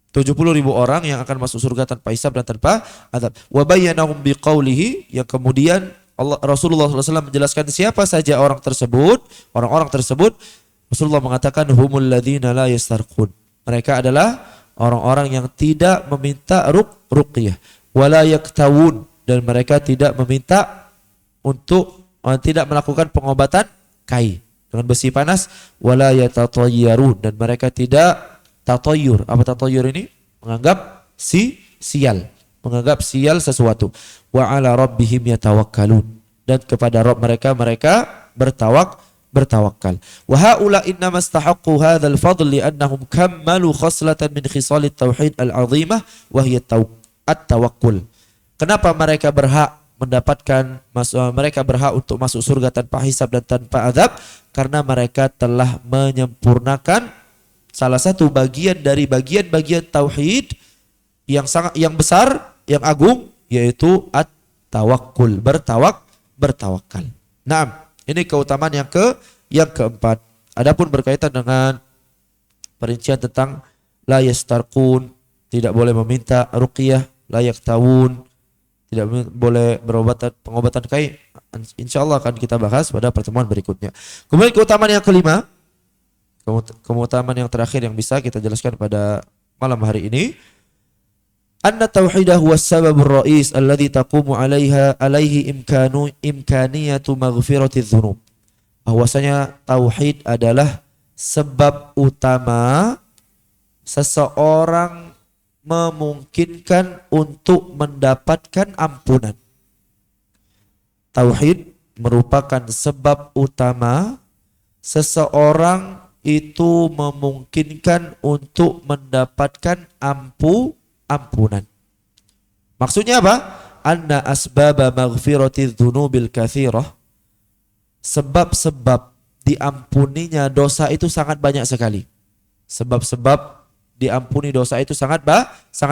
70.000 orang yang akan masuk surga tanpa hisab dan tanpa azab. Wa bayyanahum biqaulihi, yang kemudian Rasulullah SAW menjelaskan siapa saja orang-orang tersebut. Rasulullah mengatakan humul ladzina la yastarqun. Mereka adalah orang-orang yang tidak meminta ruqyah, wala yaktawun, dan mereka tidak meminta untuk tidak melakukan pengobatan kai dengan besi panas, wala yatatayyarun, dan mereka tidak tatayyur. Apa tatayyur ini? Menganggap sial, menganggap sial sesuatu. Wa ala rabbihim yatawakkalun, dan kepada Rabb mereka bertawakal. Wa haula innama istahaqqu hadzal fadl li'annahum kammalu khaslatan min khisalit tauhid al-'azimah wa hiya at-tawakkul. Kenapa mereka berhak untuk masuk surga tanpa hisab dan tanpa azab? Karena mereka telah menyempurnakan salah satu bagian dari bagian-bagian tauhid yang besar, yang agung, yaitu at-tawakkul, bertawakal. Nah, ini keutamaan yang keempat. Adapun berkaitan dengan perincian tentang la yastarqun, tidak boleh meminta ruqyah, la yaktawun, tidak boleh pengobatan kai, insyaallah akan kita bahas pada pertemuan berikutnya. Kemudian keutamaan yang kelima, keutamaan yang terakhir yang bisa kita jelaskan pada malam hari ini, anna tauhidah huwa sababur ra'is alladhi taqumu alaihi imkaniyatu maghfiratiz dzunub. Bahwasanya tauhid adalah sebab utama seseorang memungkinkan untuk mendapatkan ampunan. Tauhid merupakan sebab utama seseorang itu memungkinkan untuk mendapatkan ampunan. Maksudnya apa? Anna asbaba maghfiratiz dzunubil katsirah, sebab-sebab diampuninya dosa itu sangat banyak sekali. Sebab-sebab diampuni dosa itu sangat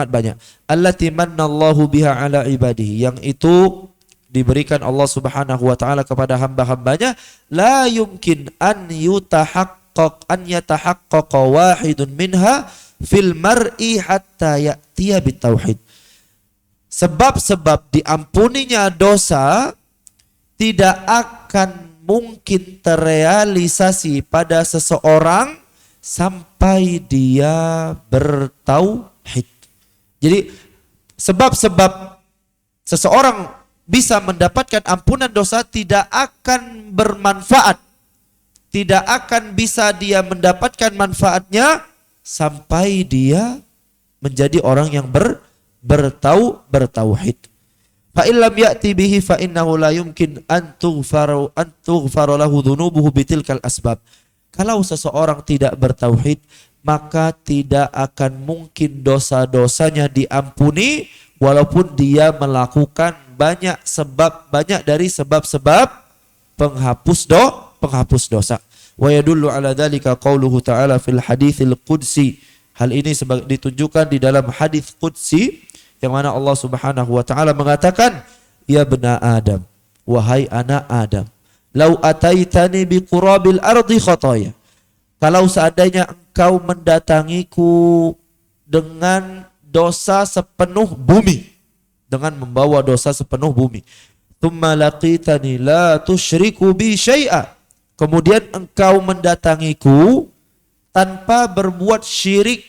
banyak. Allati mannallahu biha ala ibadihi, yang itu diberikan Allah Subhanahu wa taala kepada hamba-hambanya. La yumkin an yatahaqqaqa wahidun minha fil mar'i hatta ya'tiya bitauhid. Sebab-sebab diampuninya dosa tidak akan mungkin terrealisasi pada seseorang sampai dia bertauhid. Jadi sebab-sebab seseorang bisa mendapatkan ampunan dosa tidak akan bermanfaat, tidak akan bisa dia mendapatkan manfaatnya sampai dia menjadi orang yang bertauhid. Fa illam ya'ti bihi fa innahu la yumkin an tughfara lahu dhunubuhu bitilkal asbab. Kalau seseorang tidak bertauhid, maka tidak akan mungkin dosa-dosanya diampuni walaupun dia melakukan banyak dari sebab-sebab penghapus dosa. Wa yadullu ala dzalika qauluhu ta'ala fil haditsil qudsi. Hal ini ditunjukkan di dalam hadis qudsi yang mana Allah Subhanahu wa taala mengatakan, ya bena Adam, wahai anak Adam, lau ataitani biqurabil ardi khataya. Kalau seandainya engkau mendatangiku dengan dosa sepenuh bumi, dengan membawa dosa sepenuh bumi. Tsumma laqitani la tusyriku bi syai'a. Kemudian engkau mendatangiku tanpa berbuat syirik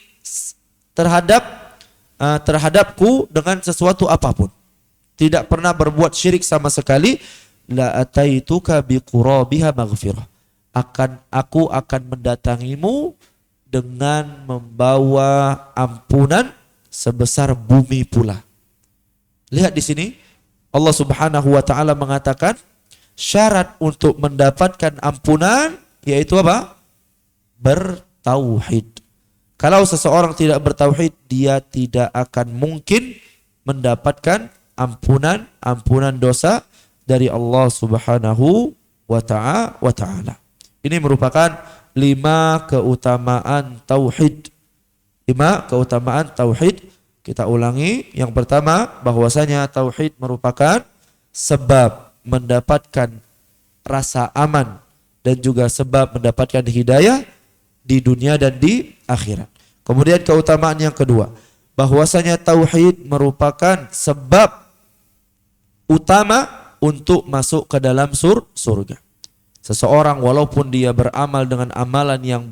terhadapku dengan sesuatu apapun. Tidak pernah berbuat syirik sama sekali. La ataituka biqurabiha maghfirah. Aku akan mendatangimu dengan membawa ampunan sebesar bumi pula. Lihat di sini Allah Subhanahu wa taala mengatakan syarat untuk mendapatkan ampunan yaitu apa? Bertauhid. Kalau seseorang tidak bertauhid, dia tidak akan mungkin mendapatkan ampunan dosa dari Allah Subhanahu wa taala. Ini merupakan 5 keutamaan tauhid. 5 keutamaan tauhid. Kita ulangi. Yang pertama, bahwasanya tauhid merupakan sebab mendapatkan rasa aman dan juga sebab mendapatkan hidayah di dunia dan di akhirat. Kemudian keutamaan yang kedua, bahwasanya tauhid merupakan sebab utama untuk masuk ke dalam surga. Seseorang walaupun dia beramal dengan amalan yang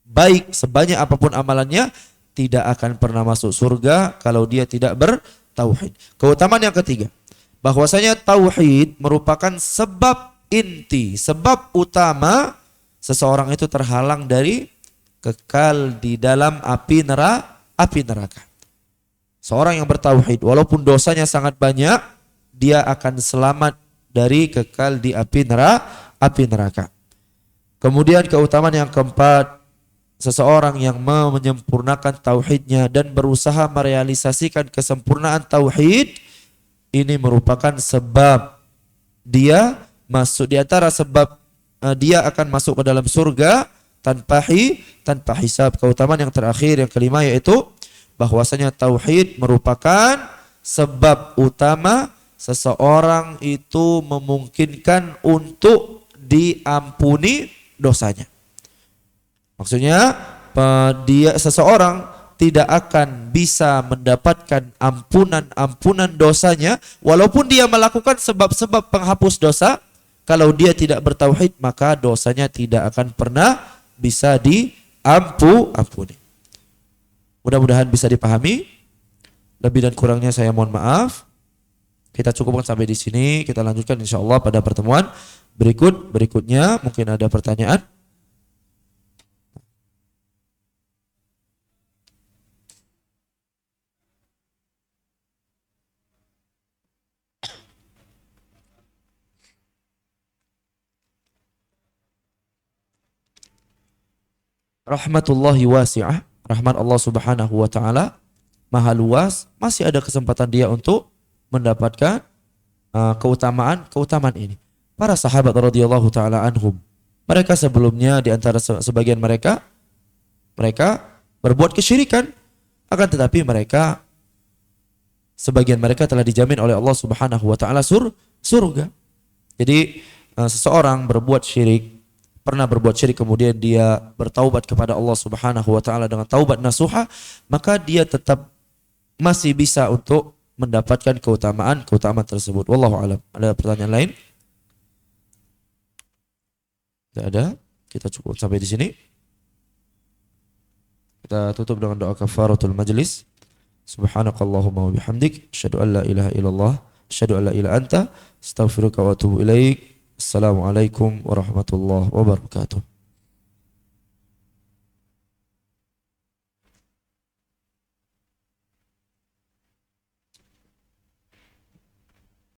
baik sebanyak apapun amalannya, tidak akan pernah masuk surga kalau dia tidak bertauhid. Keutamaan yang ketiga, bahwasanya tauhid merupakan sebab inti, sebab utama seseorang itu terhalang dari kekal di dalam api neraka. Seorang yang bertauhid walaupun dosanya sangat banyak, dia akan selamat dari kekal di api neraka. Kemudian keutamaan yang keempat, seseorang yang menyempurnakan tauhidnya dan berusaha merealisasikan kesempurnaan tauhid, ini merupakan sebab dia masuk, di antara sebab dia akan masuk ke dalam surga tanpa hisab. Keutamaan yang terakhir, yang kelima, yaitu bahwasanya tauhid merupakan sebab utama seseorang itu memungkinkan untuk diampuni dosanya. Maksudnya seseorang tidak akan bisa mendapatkan ampunan dosanya walaupun dia melakukan sebab-sebab penghapus dosa. Kalau dia tidak bertauhid, maka dosanya tidak akan pernah bisa diampuni. Mudah-mudahan bisa dipahami. Lebih dan kurangnya saya mohon maaf. Kita cukupkan sampai di sini. Kita lanjutkan insyaallah pada pertemuan berikutnya. Mungkin ada pertanyaan. Rahmatullahi wasi'ah, rahmat Allah subhanahu wa ta'ala maha luas, masih ada kesempatan dia untuk mendapatkan keutamaan ini. Para sahabat radhiyallahu ta'ala anhum, mereka sebelumnya, di antara sebagian mereka berbuat kesyirikan, akan tetapi sebagian mereka telah dijamin oleh Allah subhanahu wa ta'ala surga. Jadi seseorang pernah berbuat syirik, kemudian dia bertaubat kepada Allah subhanahu wa ta'ala dengan taubat nasuha, maka dia tetap masih bisa untuk mendapatkan keutamaan tersebut. Wallahu a'lam. Ada pertanyaan lain? Tidak ada. Kita cukup sampai di sini. Kita tutup dengan doa kafaratul majlis. Subhanakallahumma wa bihamdik, asyhadu an la ilaha illallah, asyhadu an la ilaha anta, astaghfiruka wa atubu ilaik. Assalamualaikum warahmatullahi wabarakatuh.